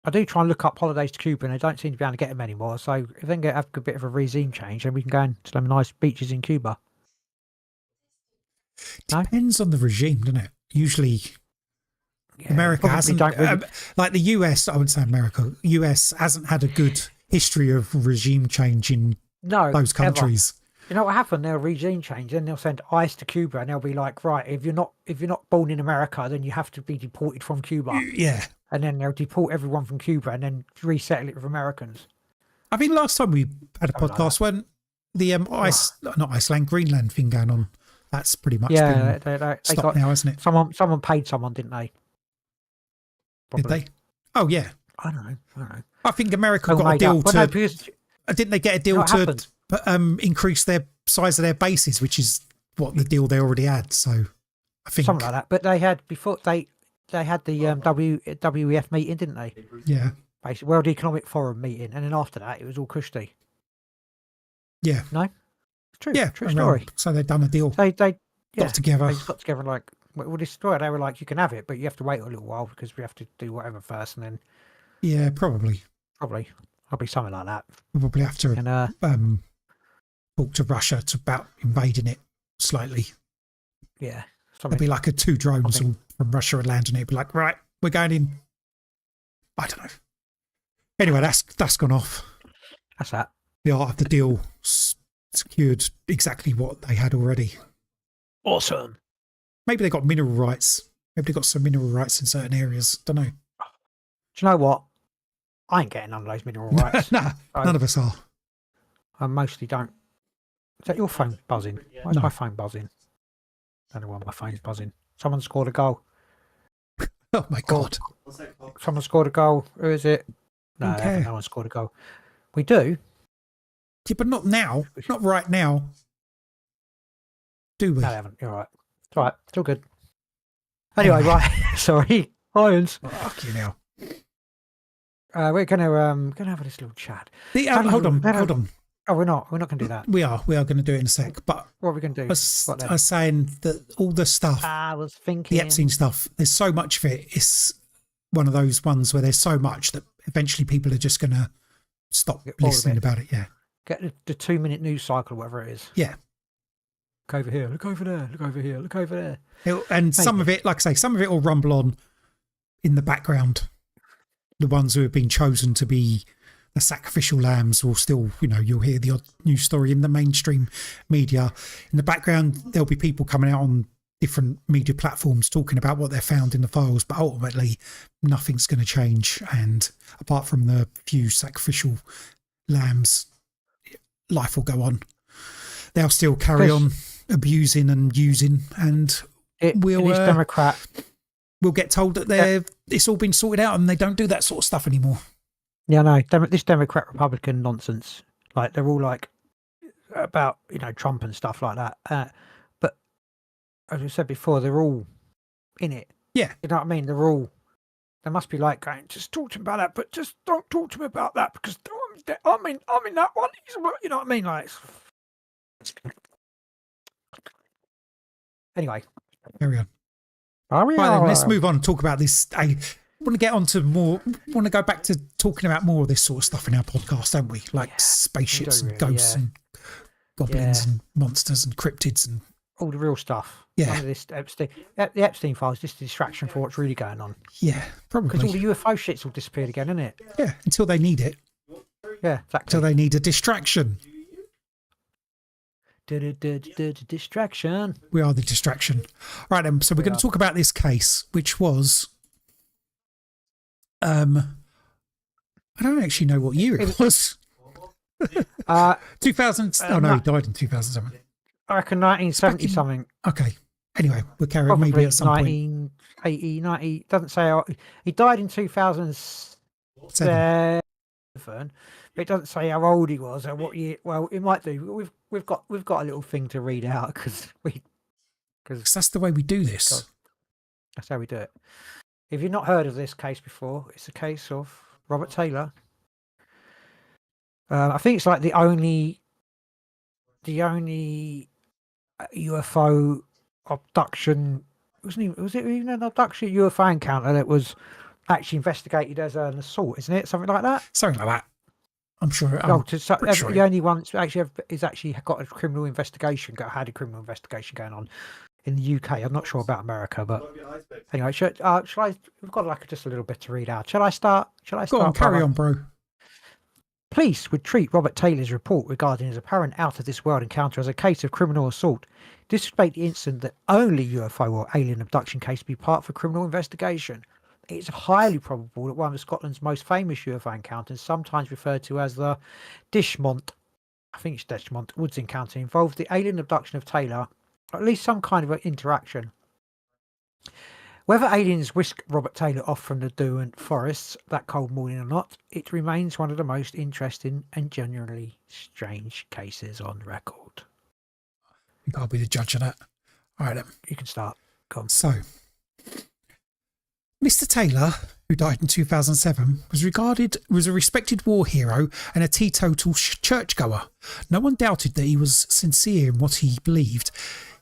I do try and look up holidays to Cuba, and I don't seem to be able to get them anymore. So if they can have a bit of a regime change, then we can go and some nice beaches in Cuba. Depends on the regime, doesn't it? Usually, America hasn't, really... like the US, I wouldn't say America, US hasn't had a good history of regime change in those countries. Ever. You know what happened? They'll regime change, and they'll send ICE to Cuba, and they'll be like, right, if you're not born in America, then you have to be deported from Cuba. Yeah. And then they'll deport everyone from Cuba and then resettle it with Americans. I think last time we had a podcast when the not Iceland, Greenland thing going on, that's pretty much been stopped now, hasn't it? Someone paid someone, didn't they? Probably. Did they? Oh yeah. I don't know. I think America got a deal didn't they get a deal to increase their size of their bases, which is what the deal they already had. So I think something like that. But they had before they had the WEF meeting, didn't they? Yeah. Basically, World Economic Forum meeting, and then after that, it was all cushy. Yeah. No. It's true. Yeah. True story. So they've done a deal. They got together. They got together like well, this story. They were like, you can have it, but you have to wait a little while because we have to do whatever first, and then. Yeah, probably. I'll be something like that. We'll probably have to talk to Russia about invading it slightly. Yeah. It'll be like 2 drones from Russia and landing it. It'll be like, right, we're going in. I don't know. Anyway, that's gone off. That's that. The art of the deal secured exactly what they had already. Awesome. Maybe they got mineral rights. Maybe they got some mineral rights in certain areas. Don't know. Do you know what? I ain't getting none of those mineral rights. Nah, none of us are. I mostly don't. Is that your phone buzzing? Why is my phone buzzing? I don't know why my phone's buzzing. Someone scored a goal. Oh my God. Someone scored a goal. Who is it? No, no one scored a goal. We do. Yeah, but not now. Not right now. Do we? No, they haven't. You're right. It's all right. It's all good. Anyway, right. Sorry. Irons. Fuck you now. We're gonna have this little chat. Hold on. Oh, we're not going to do that. We are going to do it in a sec. But what are we going to do? I was saying that all the stuff, I was thinking the Epstein stuff. There's so much of it. It's one of those ones where there's so much that eventually people are just going to stop listening about it. Yeah. Get the 2-minute news cycle, whatever it is. Yeah. Look over here. Look over there. Look over here. Look over there. And some of it, like I say, some of it will rumble on in the background. The ones who have been chosen to be the sacrificial lambs will still, you'll hear the odd news story in the mainstream media. In the background, there'll be people coming out on different media platforms talking about what they found in the files, but ultimately nothing's going to change. And apart from the few sacrificial lambs, life will go on. They'll still carry on abusing and using, and Democrat. We'll get told that it's all been sorted out and they don't do that sort of stuff anymore. Yeah, no, this Democrat Republican nonsense. Like they're all like about Trump and stuff like that. But as I said before, they're all in it. Yeah, you know what I mean. They must be like going, just talk to him about that, but just don't talk to him about that because I'm in that one. You know what I mean? Like, anyway, carry on. Right then, let's move on and talk about this. I want to get on to more. Want to go back to talking about more of this sort of stuff in our podcast, don't we? Like spaceships and ghosts and goblins and monsters and cryptids and all the real stuff. Yeah, None of this the Epstein files just a distraction for what's really going on. Yeah, probably because all the UFO shit's all disappeared again, isn't it? Yeah, until they need it. Yeah, exactly. Until they need a distraction. Distraction. We are the distraction. Right then, so we're going to talk about this case, which was I don't actually know what year it was. 2000. Oh no, he died in 2007. I reckon 1970 something. Okay. Anyway, we'll carry on maybe at some 1980, 90. Doesn't say he died in 2007. But it doesn't say how old he was or what year. Well, it might do. We've got a little thing to read out because that's the way we do this. That's how we do it. If you've not heard of this case before, it's a case of Robert Taylor. I think it's like the only UFO abduction. Was it even an abduction UFO encounter that was actually investigated as an assault? Isn't it something like that? Something like that. I'm sure. The only one is actually got a criminal investigation. Had a criminal investigation going on in the UK. I'm not sure about America, but anyway, shall I? We've got like just a little bit to read out. Shall I start? Go on, carry on, bro. Police would treat Robert Taylor's report regarding his apparent out-of-this-world encounter as a case of criminal assault. This would make the incident the only UFO or alien abduction case to be part of a criminal investigation. It's highly probable that one of Scotland's most famous UFO encounters, sometimes referred to as the Dishmont Woods encounter, involved the alien abduction of Taylor, or at least some kind of an interaction. Whether aliens whisked Robert Taylor off from the Derwent forests that cold morning or not, it remains one of the most interesting and genuinely strange cases on record. I'll be the judge of that. All right, then. You can start. Go on. So, Mr. Taylor, who died in 2007, was a respected war hero and a teetotal churchgoer. No one doubted that he was sincere in what he believed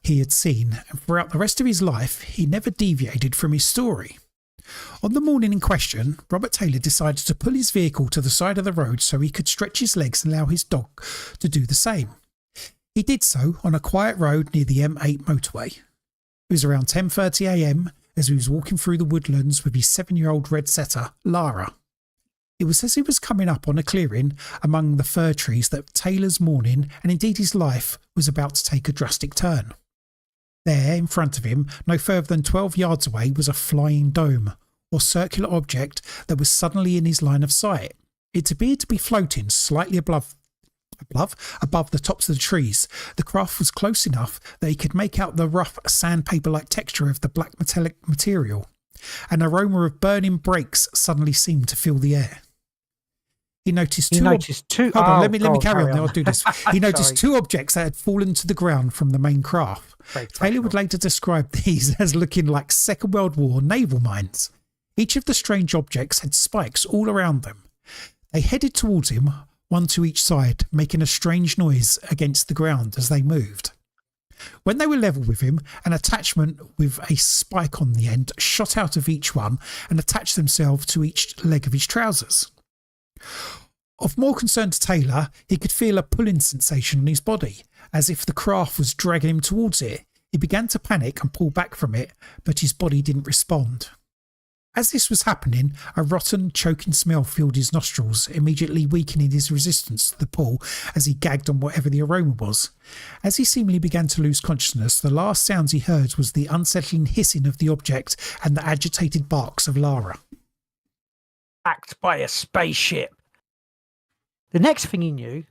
he had seen, and throughout the rest of his life, he never deviated from his story. On the morning in question, Robert Taylor decided to pull his vehicle to the side of the road so he could stretch his legs and allow his dog to do the same. He did so on a quiet road near the M8 motorway. It was around 10:30 a.m. as he was walking through the woodlands with his 7-year-old red setter, Lara. It was as he was coming up on a clearing among the fir trees that Taylor's morning, and indeed his life, was about to take a drastic turn. There, in front of him, no further than 12 yards away, was a flying dome, or circular object that was suddenly in his line of sight. It appeared to be floating slightly above the tops of the trees. The craft was close enough that he could make out the rough sandpaper-like texture of the black metallic material. An aroma of burning brakes suddenly seemed to fill the air. He noticed two. Hold on, let me carry on. I'll do this. He noticed two objects that had fallen to the ground from the main craft. Taylor would later describe these as looking like Second World War naval mines. Each of the strange objects had spikes all around them. They headed towards him, one to each side, making a strange noise against the ground as they moved. When they were level with him, an attachment with a spike on the end shot out of each one and attached themselves to each leg of his trousers. Of more concern to Taylor, he could feel a pulling sensation on his body, as if the craft was dragging him towards it. He began to panic and pull back from it, but his body didn't respond. As this was happening, a rotten, choking smell filled his nostrils, immediately weakening his resistance to the pull as he gagged on whatever the aroma was. As he seemingly began to lose consciousness, the last sounds he heard was the unsettling hissing of the object and the agitated barks of Lara. Attacked by a spaceship. The next thing he knew,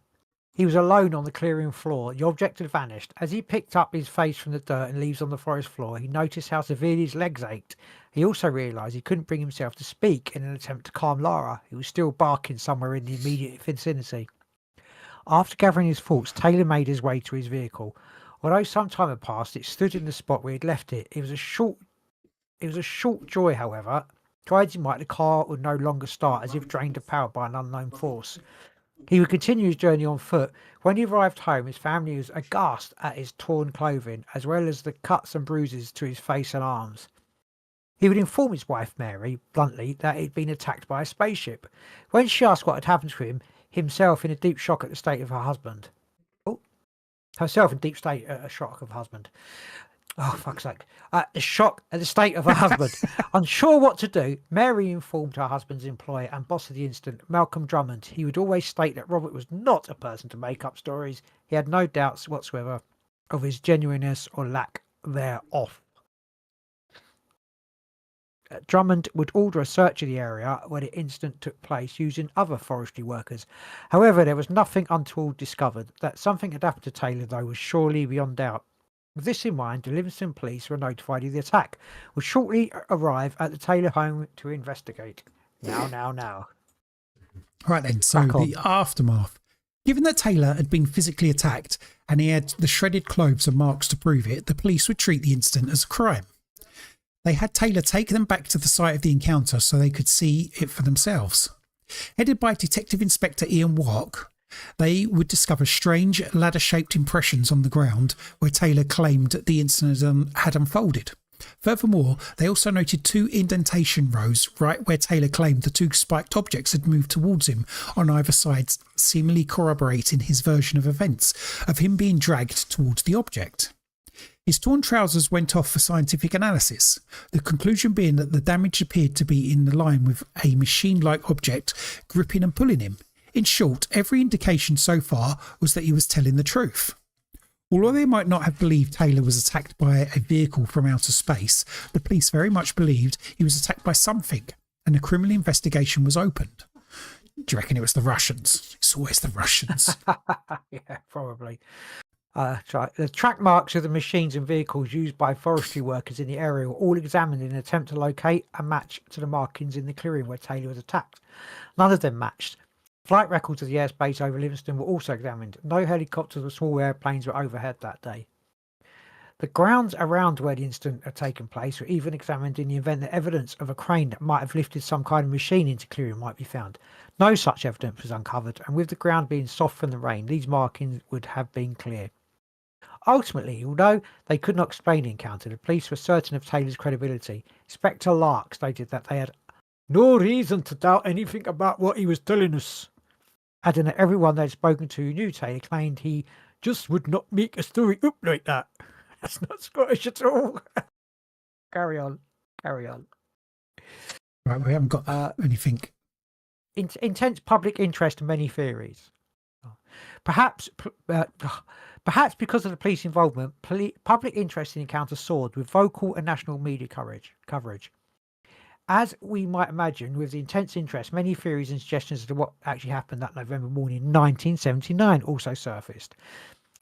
he was alone on the clearing floor. The object had vanished. As he picked up his face from the dirt and leaves on the forest floor, he noticed how severely his legs ached. He also realised he couldn't bring himself to speak in an attempt to calm Lara, who was still barking somewhere in the immediate vicinity. After gathering his thoughts, Taylor made his way to his vehicle. Although some time had passed, it stood in the spot where he'd left it. It was a short joy, however. Try as he might, the car would no longer start, as if drained of power by an unknown force. He would continue his journey on foot. When he arrived home, his family was aghast at his torn clothing, as well as the cuts and bruises to his face and arms. He would inform his wife, Mary, bluntly, that he'd been attacked by a spaceship. When she asked what had happened to him, himself in a deep shock at the state of her husband. Herself in deep state at a shock of her husband. Oh, fuck's sake. The shock at the state of her husband. Unsure what to do, Mary informed her husband's employer and boss of the incident, Malcolm Drummond. He would always state that Robert was not a person to make up stories. He had no doubts whatsoever of his genuineness or lack thereof. Drummond would order a search of the area where the incident took place using other forestry workers. However, there was nothing untoward discovered. That something had happened to Taylor, though, was surely beyond doubt. With this in mind, the Livingston police were notified of the attack, would shortly arrive at the Taylor home to investigate. Now. Right then, so the aftermath. Given that Taylor had been physically attacked and he had the shredded clothes and marks to prove it, the police would treat the incident as a crime. They had Taylor take them back to the site of the encounter so they could see it for themselves. Headed by Detective Inspector Ian Walk, they would discover strange ladder-shaped impressions on the ground where Taylor claimed the incident had unfolded. Furthermore, they also noted 2 indentation rows right where Taylor claimed the 2 spiked objects had moved towards him on either side, seemingly corroborating his version of events, of him being dragged towards the object. His torn trousers went off for scientific analysis, the conclusion being that the damage appeared to be in line with a machine-like object gripping and pulling him. In short, every indication so far was that he was telling the truth. Although they might not have believed Taylor was attacked by a vehicle from outer space, the police very much believed he was attacked by something, and a criminal investigation was opened. Do you reckon it was the Russians? It's always the Russians. Yeah, probably. The track marks of the machines and vehicles used by forestry workers in the area were all examined in an attempt to locate a match to the markings in the clearing where Taylor was attacked. None of them matched. Flight records of the airspace over Livingston were also examined. No helicopters or small airplanes were overhead that day. The grounds around where the incident had taken place were even examined in the event that evidence of a crane that might have lifted some kind of machine into clearing might be found. No such evidence was uncovered, and with the ground being soft from the rain, these markings would have been clear. Ultimately, although they could not explain the encounter, the police were certain of Taylor's credibility. Inspector Lark stated that they had no reason to doubt anything about what he was telling us, adding that everyone they had spoken to who knew Taylor claimed he just would not make a story up like that. That's not Scottish at all. Carry on. Right, we haven't got anything. Intense public interest and many theories. Perhaps because of the police involvement, public interest in the encounter soared with vocal and national media coverage. As we might imagine, with the intense interest, many theories and suggestions as to what actually happened that November morning in 1979 also surfaced.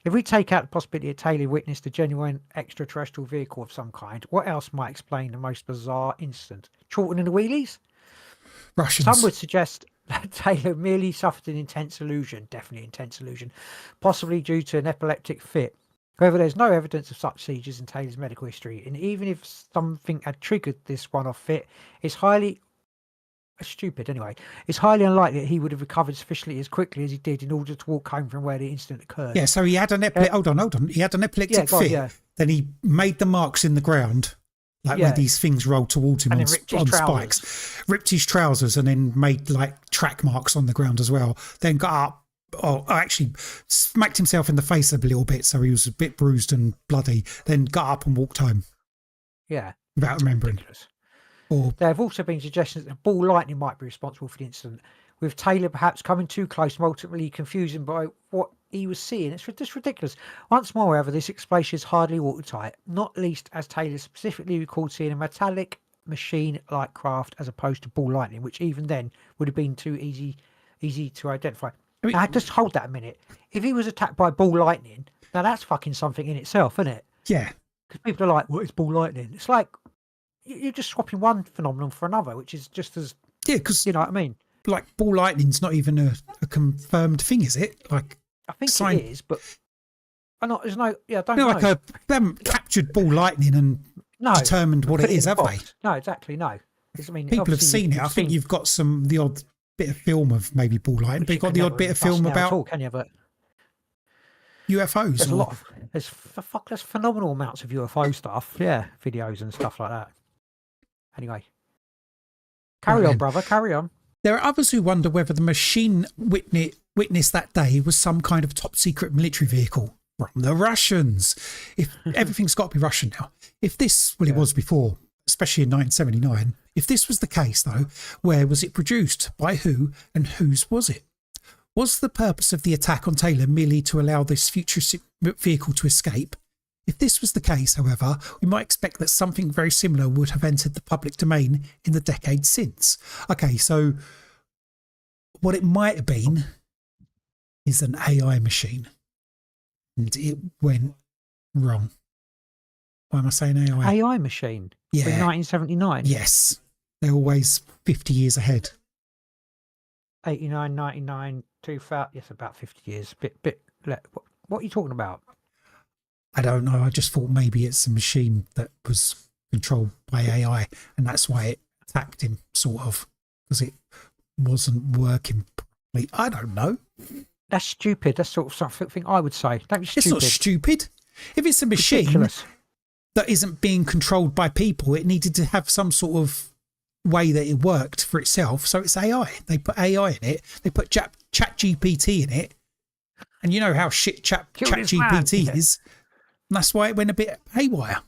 If we take out the possibility that Taylor witnessed a genuine extraterrestrial vehicle of some kind, what else might explain the most bizarre incident? Chorlton and the wheelies? Russians. Some would suggest that Taylor merely suffered an intense illusion, definitely intense illusion, possibly due to an epileptic fit. However, there's no evidence of such seizures in Taylor's medical history, and even if something had triggered this one-off fit, it's highly it's highly unlikely that he would have recovered sufficiently as quickly as he did in order to walk home from where the incident occurred. Yeah, so he had an hold on. He had an epileptic fit. Yeah. Then he made the marks in the ground, like where these things rolled towards him on spikes, ripped his trousers, and then made like track marks on the ground as well. Then got up. Actually smacked himself in the face a little bit, so he was a bit bruised and bloody. Then got up and walked home. Yeah, without remembering. There have also been suggestions that ball lightning might be responsible for the incident, with Taylor perhaps coming too close and ultimately confusing by what he was seeing. It's just ridiculous. Once more, however, this explanation is hardly watertight, not least as Taylor specifically recalled seeing a metallic machine-like craft as opposed to ball lightning, which even then would have been too easy to identify. Now, just hold that a minute. If he was attacked by ball lightning, now that's fucking something in itself, isn't it? Yeah. Because people are like, what is ball lightning? It's like you're just swapping one phenomenon for another, which is just as... Yeah, because... You know what I mean? Like, ball lightning's not even a confirmed thing, is it? Like, I think it is, but... there's no... Yeah, I don't know. know. They haven't captured ball lightning and determined what it is, have they? No, exactly, no. People have seen it. I think you've got the odd bit of film of maybe ball lightning, but you've got the odd bit of film about all, can you? But UFOs. There's a lot of there's phenomenal amounts of UFO stuff, videos and stuff like that. Anyway, carry on, brother, carry on. There are others who wonder whether the machine witnessed that day was some kind of top secret military vehicle from the Russians. If everything's got to be Russian now. If this, it was before, especially in 1979. If this was the case, though, where was it produced? By who? And whose was it? Was the purpose of the attack on Taylor merely to allow this futuristic vehicle to escape? If this was the case, however, we might expect that something very similar would have entered the public domain in the decades since. Okay, so what it might have been is an AI machine. And it went wrong. Why am I saying AI? AI machine? Yeah. In 1979? Yes. They're always 50 years ahead. 89, 99, 2000. Yes, about 50 years. What are you talking about? I don't know. I just thought maybe it's a machine that was controlled by AI, and that's why it attacked him, sort of. Because it wasn't working properly. I don't know. That's stupid. That's sort of something I would say. Don't be stupid. It's not stupid. If it's a machine Ridiculous. that isn't being controlled by people, it needed to have some sort of way that it worked for itself. So it's AI. They put AI in it. They put Chat GPT in it. And you know how shit Chat GPT is. And that's why it went a bit haywire.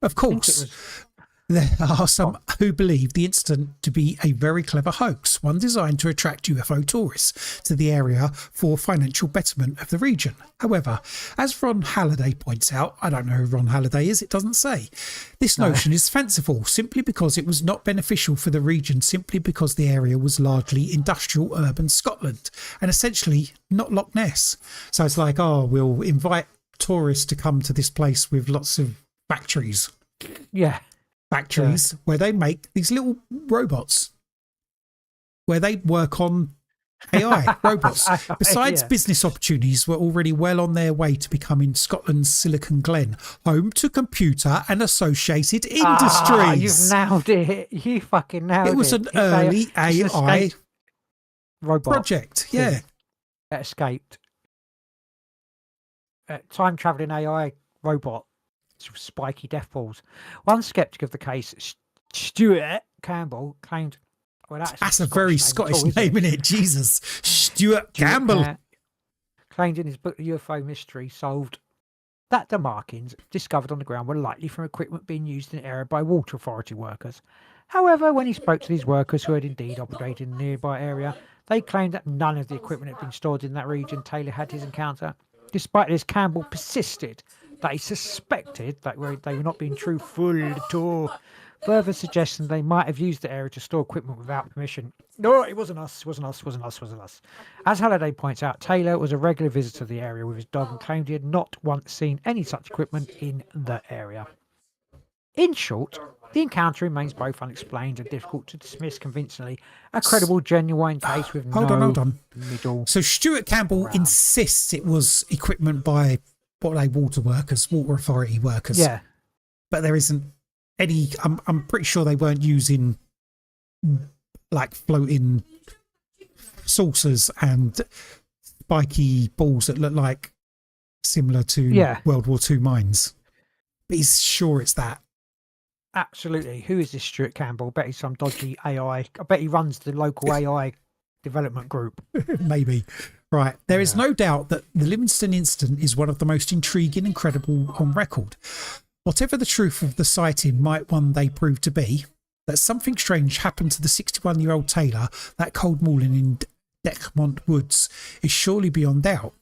Of course, there are some who believe the incident to be a very clever hoax, one designed to attract UFO tourists to the area for financial betterment of the region. However, as Ron Halliday points out, I don't know who Ron Halliday is, it doesn't say. This notion is fanciful simply because it was not beneficial for the region, simply because the area was largely industrial urban Scotland and essentially not Loch Ness. So it's like, oh, we'll invite tourists to come to this place with lots of factories. Yeah. Factories where they make these little robots, where they work on AI robots. Besides, business opportunities were already well on their way to becoming Scotland's Silicon Glen, home to computer and associated industries. You've nailed it. You fucking nailed it. It was an early AI robot project. Yeah. That escaped. Time traveling AI robot. Spiky death balls. One skeptic of the case, Stuart Campbell, claimed, well, that's a very Scottish name, isn't it? Jesus. Stuart Campbell. Claimed in his book, The UFO Mystery Solved, that the markings discovered on the ground were likely from equipment being used in the area by water authority workers. However, when he spoke to these workers who had indeed operated in the nearby area, they claimed that none of the equipment had been stored in that region Taylor had his encounter. Despite this, Campbell persisted that he suspected that they were not being truthful at all, further suggesting they might have used the area to store equipment without permission. No, it wasn't us. As Halliday points out, Taylor was a regular visitor to the area with his dog and claimed he had not once seen any such equipment in the area. In short, the encounter remains both unexplained and difficult to dismiss convincingly. A credible, genuine case with hold on. middle. So Stuart Campbell insists it was equipment by what are they, water authority workers. Yeah. But there isn't any, I'm pretty sure they weren't using like floating saucers and spiky balls that look like similar to World War II mines. But he's sure it's that. Absolutely. Who is this Stuart Campbell? I bet he's some dodgy AI. I bet he runs the local AI development group. Maybe. Right. There is no doubt that the Livingston incident is one of the most intriguing and credible on record. Whatever the truth of the sighting might one day prove to be, that something strange happened to the 61-year-old Taylor that cold morning in Decmont Woods is surely beyond doubt.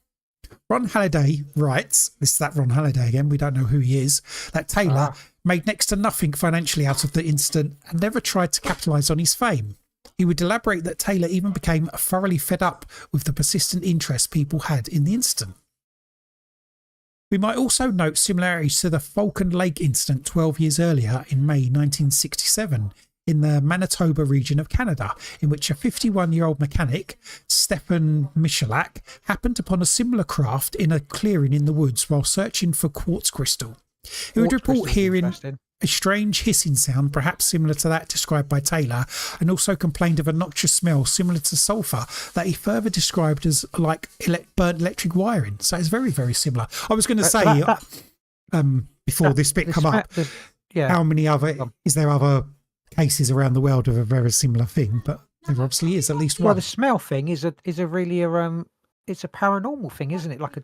Ron Halliday writes, this is that Ron Halliday again, we don't know who he is, that Taylor made next to nothing financially out of the incident and never tried to capitalise on his fame. He would elaborate that Taylor even became thoroughly fed up with the persistent interest people had in the incident. We might also note similarities to the Falcon Lake incident 12 years earlier in May 1967 in the Manitoba region of Canada, in which a 51-year-old mechanic, Stephen Michalak, happened upon a similar craft in a clearing in the woods while searching for quartz crystal. He would report hearing a strange hissing sound, perhaps similar to that described by Taylor, and also complained of a noxious smell similar to sulphur that he further described as like burnt electric wiring. So it's very, very similar. I was going to say, before this bit come up, how many other, is there other cases around the world of a very similar thing? But there obviously is at least one. Well, the smell thing is a really it's a paranormal thing, isn't it? Like a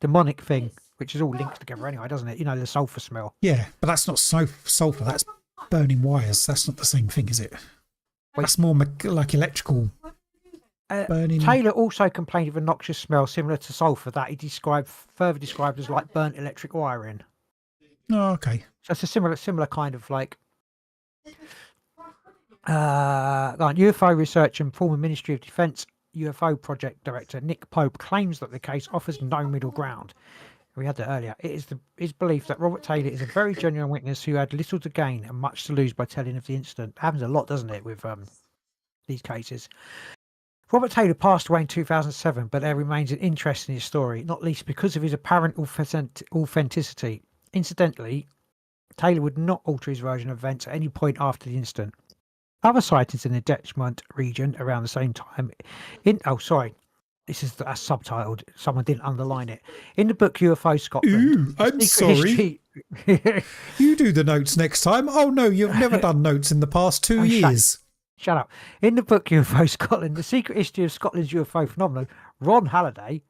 demonic thing, which is all linked together anyway, doesn't it? You know, the sulphur smell. Yeah, but that's not sulphur. That's burning wires. That's not the same thing, is it? That's more like electrical burning. Taylor also complained of a noxious smell similar to sulphur that he further described as like burnt electric wiring. Oh, okay. So it's a similar kind of like UFO researcher and former Ministry of Defence UFO project director Nick Pope claims that the case offers no middle ground. We had that earlier. It is his belief that Robert Taylor is a very genuine witness who had little to gain and much to lose by telling of the incident. It happens a lot, doesn't it, with these cases. Robert Taylor passed away in 2007, but there remains an interest in his story, not least because of his apparent authenticity. Incidentally, Taylor would not alter his version of events at any point after the incident. Other sightings in the Detchment region around the same time. That's subtitled. Someone didn't underline it. In the book UFO Scotland. Ooh, I'm sorry. You do the notes next time. Oh no, you've never done notes in the past 2 years. Shut up. In the book UFO Scotland, The Secret History of Scotland's UFO Phenomenon, Ron Halliday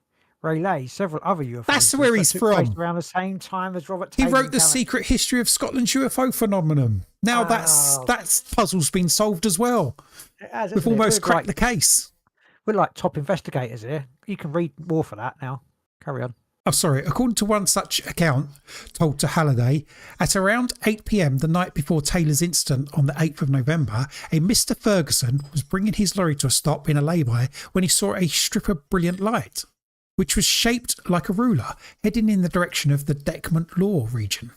relays several other UFO. That's where he's from. Around the same time as Robert He Taylor wrote The Secret History of Scotland's UFO Phenomenon. Now that's puzzle's been solved as well. We've almost cracked the case. We're like top investigators here. You can read more for that now. Carry on. Oh, sorry. According to one such account told to Halliday, at around 8 p.m. the night before Taylor's incident on the 8th of November, a Mr. Ferguson was bringing his lorry to a stop in a lay-by when he saw a strip of brilliant light, which was shaped like a ruler, heading in the direction of the Detchment Law region.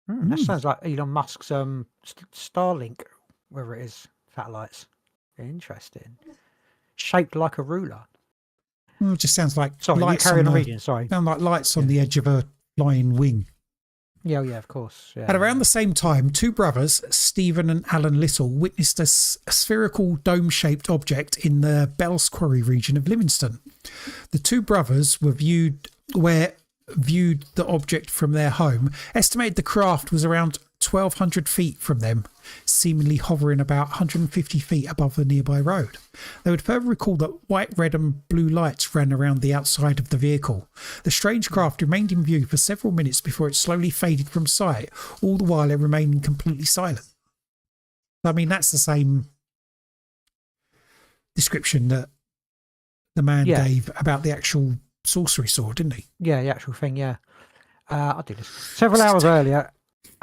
That sounds like Elon Musk's Starlink, wherever it is, satellites. Interesting. Shaped like a ruler. It just sounds like lights. Carry on reading. Sorry, sound like lights on the edge of a flying wing. Yeah, of course. Yeah. At around the same time, two brothers, Stephen and Alan Little, witnessed a spherical dome-shaped object in the Bells Quarry region of Livingston. The two brothers viewed the object from their home, estimated the craft was around 1,200 feet from them, seemingly hovering about 150 feet above the nearby road. They would further recall that white, red and blue lights ran around the outside of the vehicle. The strange craft remained in view for several minutes before it slowly faded from sight, all the while it remained completely silent. I mean, that's the same description that the man gave about the actual sorcery sword, didn't he? Yeah, the actual thing, yeah. I did this. Several hours earlier,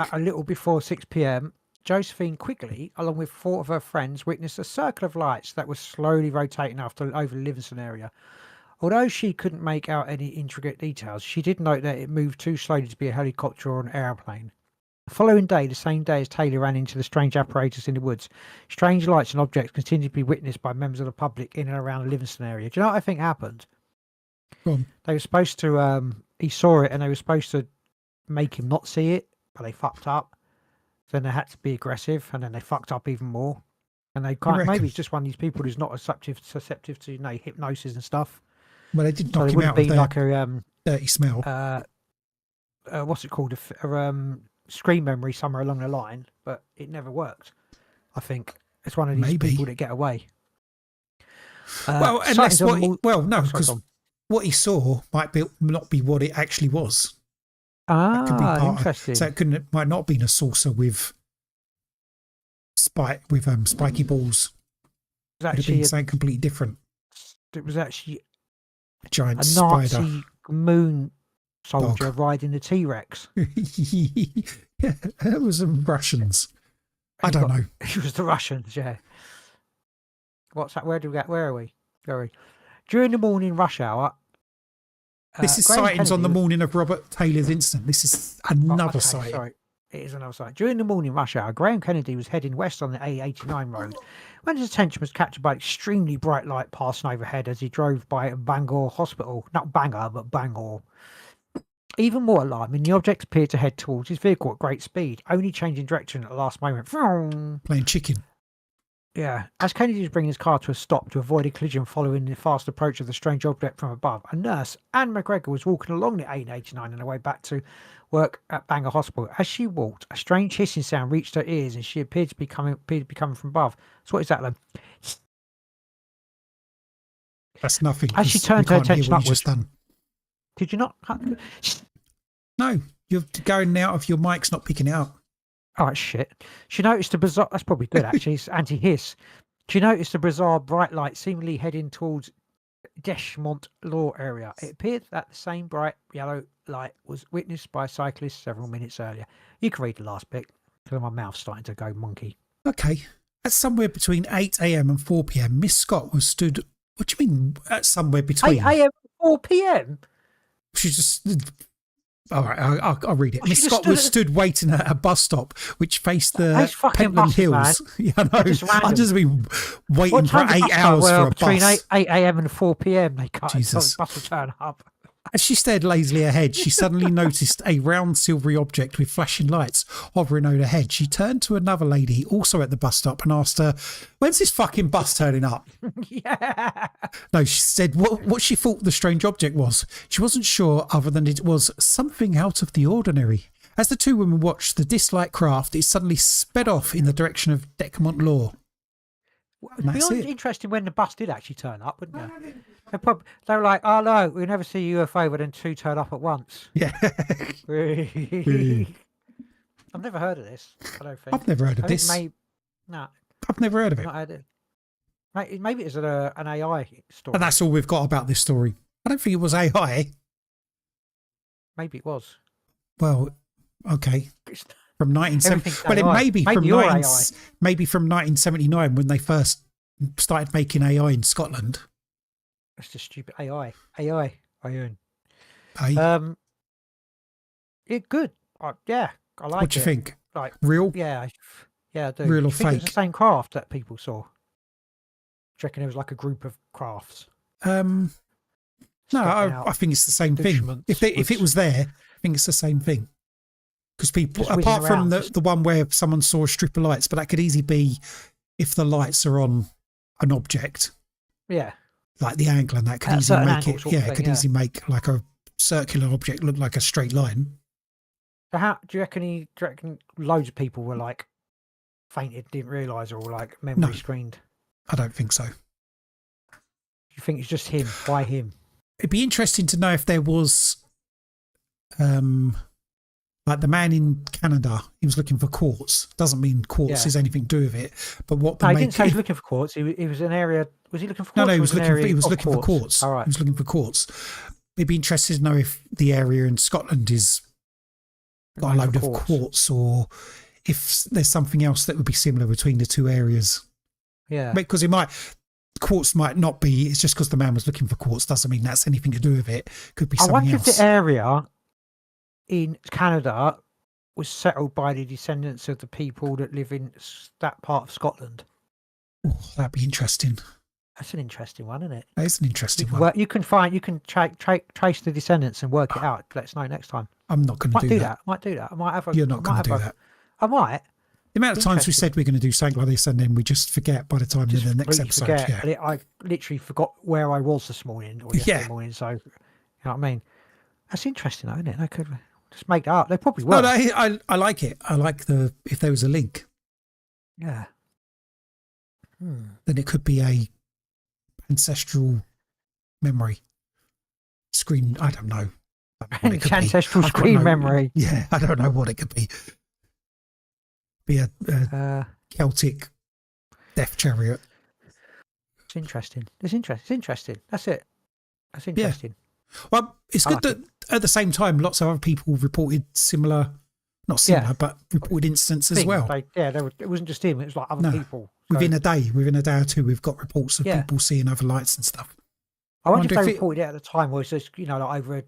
at a little before 6 p.m, Josephine Quigley, along with 4 of her friends, witnessed a circle of lights that was slowly rotating over the Livingston area. Although she couldn't make out any intricate details, she did note that it moved too slowly to be a helicopter or an airplane. The following day, the same day as Taylor ran into the strange apparatus in the woods, strange lights and objects continued to be witnessed by members of the public in and around the Livingston area. Do you know what I think happened? They were supposed to, he saw it and they were supposed to make him not see it, but they fucked up. Then they had to be aggressive, and then they fucked up even more. And they can't. Maybe it's just one of these people who's not susceptible to hypnosis and stuff. Well, they did knock him out with like a dirty smell. What's it called? A screen memory somewhere along the line, but it never worked. I think it's one of these people that get away. Well, unless no, because what he saw not be what it actually was. Interesting. So it might not have been a saucer with spiky balls. It would have been something completely different. It was actually a giant Nazi spider moon soldier riding the T-Rex. Yeah, it was the Russians. I don't know. It was the Russians, yeah. What's that? Where are we? During the morning rush hour. This is sightings on the morning of Robert Taylor's incident. This is another sighting. Sorry, it is another sighting. During the morning rush hour, Graham Kennedy was heading west on the A89 road when his attention was captured by extremely bright light passing overhead as he drove by Bangor Hospital. Not Bangor, but Bangor. Even more alarming, the object appeared to head towards his vehicle at great speed, only changing direction at the last moment. Playing chicken. Yeah. As Kennedy was bringing his car to a stop to avoid a collision following the fast approach of the strange object from above, a nurse, Anne McGregor, was walking along the A89 on her way back to work at Bangor Hospital. As she walked, a strange hissing sound reached her ears and she appeared to be coming from above. So what is that then? That's nothing. As she turned her attention upwards. Did you not? No, you're going out of your mic's not picking it up. Oh, shit. She noticed a bizarre... That's probably good, actually. It's anti-hiss. She noticed a bizarre bright light seemingly heading towards Detchment Law area. It appeared that the same bright yellow light was witnessed by a cyclist several minutes earlier. You can read the last bit, because my mouth's starting to go monkey. Okay. At somewhere between 8 a.m. and 4 p.m, Miss Scott was stood... What do you mean, at somewhere between? 8 a.m. and 4 p.m? She just... All right, I'll read it. Miss Scott was stood waiting at a bus stop which faced the Pentland Hills. Yeah, I know. I've just been waiting for 8 hours for a bus. Between 8 a.m. and 4 p.m. They can't. Jesus. The bus will turn up. As she stared lazily ahead, she suddenly noticed a round silvery object with flashing lights hovering overhead. She turned to another lady, also at the bus stop, and asked her, "When's this fucking bus turning up?" Yeah. No, she said what she thought the strange object was. She wasn't sure, other than it was something out of the ordinary. As the two women watched the disc-like craft, it suddenly sped off in the direction of Decamont Law. It'd be interesting when the bus did actually turn up, wouldn't it? They were like, "Oh no, we never see a UFO, but then two turn up at once." Yeah. I've never heard of this. I don't think. I've never heard of this. No, I've never heard of it. not heard it. Maybe it's an AI story. And that's all we've got about this story. I don't think it was AI. Maybe it was. Well, okay. From 1970. Everything's Well, it AI. may be Maybe from you're AI. maybe from 1979 when they first started making AI in Scotland. That's just stupid AI. AI. Hey, Yeah, good. Yeah, I like it. what do you think? Like, Real? yeah, I do. Real Do or you think it's fake? the same craft that people saw? Do you reckon it was like a group of crafts? No, stepping I out think it's the same thing. If it was there, I think it's the same thing. Because people, Just whizzing apart from around, the one where someone saw a strip of lights, but that could easily be if the lights are on an object, Yeah. like the angle, and that could At a easily certain make angle it. sort of Yeah, it thing, could yeah. easily make like a circular object look like a straight line. So how do you reckon loads of people were like fainted, didn't realise, or like memory screened? I don't think so. You think it's just him? Why him? It'd be interesting to know if there was, like the man in Canada, he was looking for quartz. Doesn't mean quartz has anything to do with it, but what the No, he didn't say he was looking for quartz. He was an area. Was he looking for quartz? No, he or was an looking. area He was of looking for quartz. All right. He was looking for quartz. It'd be interesting to know if the area in Scotland is got a Known load for of quartz, or if there's something else that would be similar between the two areas. Yeah. Because quartz might not be. It's just because the man was looking for quartz doesn't mean that's anything to do with it. Could be I something wonder else. if the area in Canada was settled by the descendants of the people that live in that part of Scotland. Oh, that'd be interesting. That's an interesting one, isn't it? That is an interesting one. Well, you can trace the descendants and work it out. Let us know next time. I'm not going to Might do that. Might do that. I might have a. You're not going to do that. I might. The amount of times we said we're going to do something like this and then we just forget by the time Just in the next completely episode. forget. Yeah. I literally forgot where I was this morning or yesterday morning. So, you know what I mean? That's interesting, though, isn't it? They could just make that up. They probably will. No, I like it. I like if there was a link. Yeah. Then it could be a ancestral memory screen. I don't know. What it could Ancestral be. I've got screen memory. Yeah, I don't know what it could be. Be a Celtic death chariot. It's interesting. It's interesting. That's it. That's interesting. Well, it's good that at the same time, lots of other people reported not similar, but reported incidents as well. It wasn't just him. It was like other people. So, Within a day or two, we've got reports of people seeing other lights and stuff. I wonder if they reported it at the time, or it's just like over,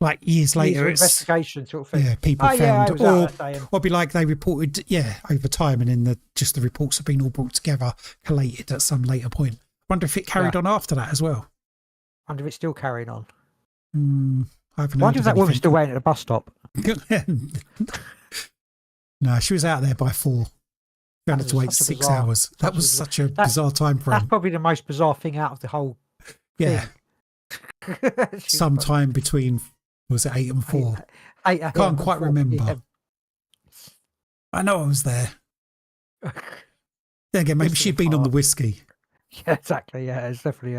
like years later, it's investigation sort of thing. Yeah, people found, or be like they reported, over time, and then the reports have been all brought together, collated at some later point. I wonder if it carried on after that as well. I wonder if it's still carrying on. I haven't. Wonder if that woman's still waiting at the bus stop. No, she was out there by 4. We had to wait 6 hours. That was such a bizarre time frame. That's probably the most bizarre thing out of the whole. Yeah. Sometime between, was it 8 and 4? I can't quite remember. Yeah. I know I was there. Then again, maybe she'd been on the whiskey. Yeah, exactly. Yeah, it's definitely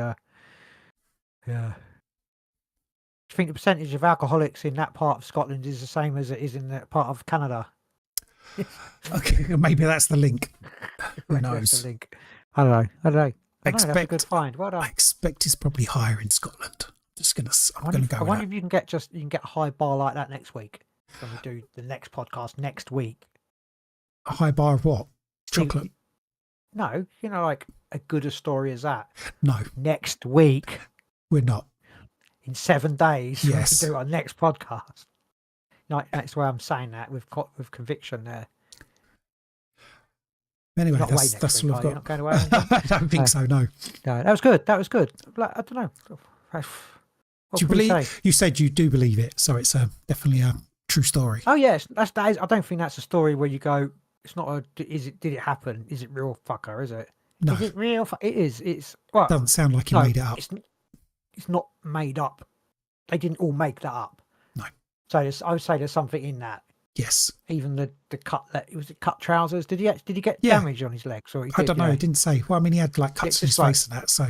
yeah. Do you think the percentage of alcoholics in that part of Scotland is the same as it is in that part of Canada? Okay, maybe that's the link. Who knows? The link. I don't know. That's a good find. Well done. I expect it's probably higher in Scotland. I'm going to go. I wonder if you can get a high bar like that next week when we do the next podcast next week. A high bar of what? Chocolate? No, like a good a story as that. No. Next week. We're not. In 7 days, yes. We do our next podcast. No, that's why I'm saying that with conviction there. Anyway, that's all I've got. Not going away, I don't think so. No. No, that was good. I don't know. Do you believe? You said you do believe it, so it's definitely a true story. Oh yes, that is. I don't think that's a story where you go. It's not a. Did it happen? Is it real? Fucker, is it? No. Is it real? It is. It's. Well, Doesn't sound like he made it up. It's not made up. They didn't all make that up. No. So I would say there's something in that. Yes. Even the cut. Was it cut trousers? Did he get damage on his legs? Or I don't know. He didn't say. Well, I mean, he had like cuts in his face and that. So.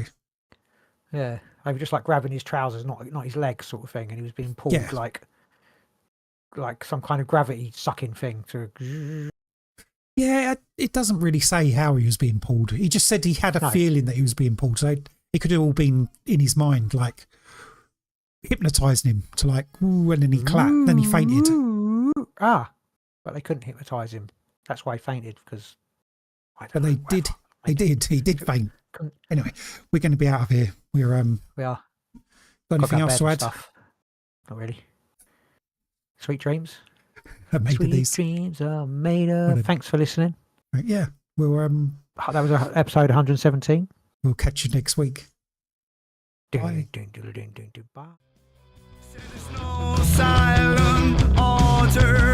Yeah, they were just like grabbing his trousers, not his legs, sort of thing, and he was being pulled like some kind of gravity sucking thing to. Yeah, it doesn't really say how he was being pulled. He just said he had a feeling that he was being pulled. So it could have all been in his mind, like hypnotising him to like, ooh, and then he clapped, then he fainted. But they couldn't hypnotise him. That's why he fainted, because. But they did. He did faint. Anyway, we're going to be out of here. We are. Got anything else to add? Stuff. Not really. Sweet dreams. Sweet dreams are made of. Thanks for listening. Right, yeah, we'll that was episode 117. We'll catch you next week. Bye. There's no silent order.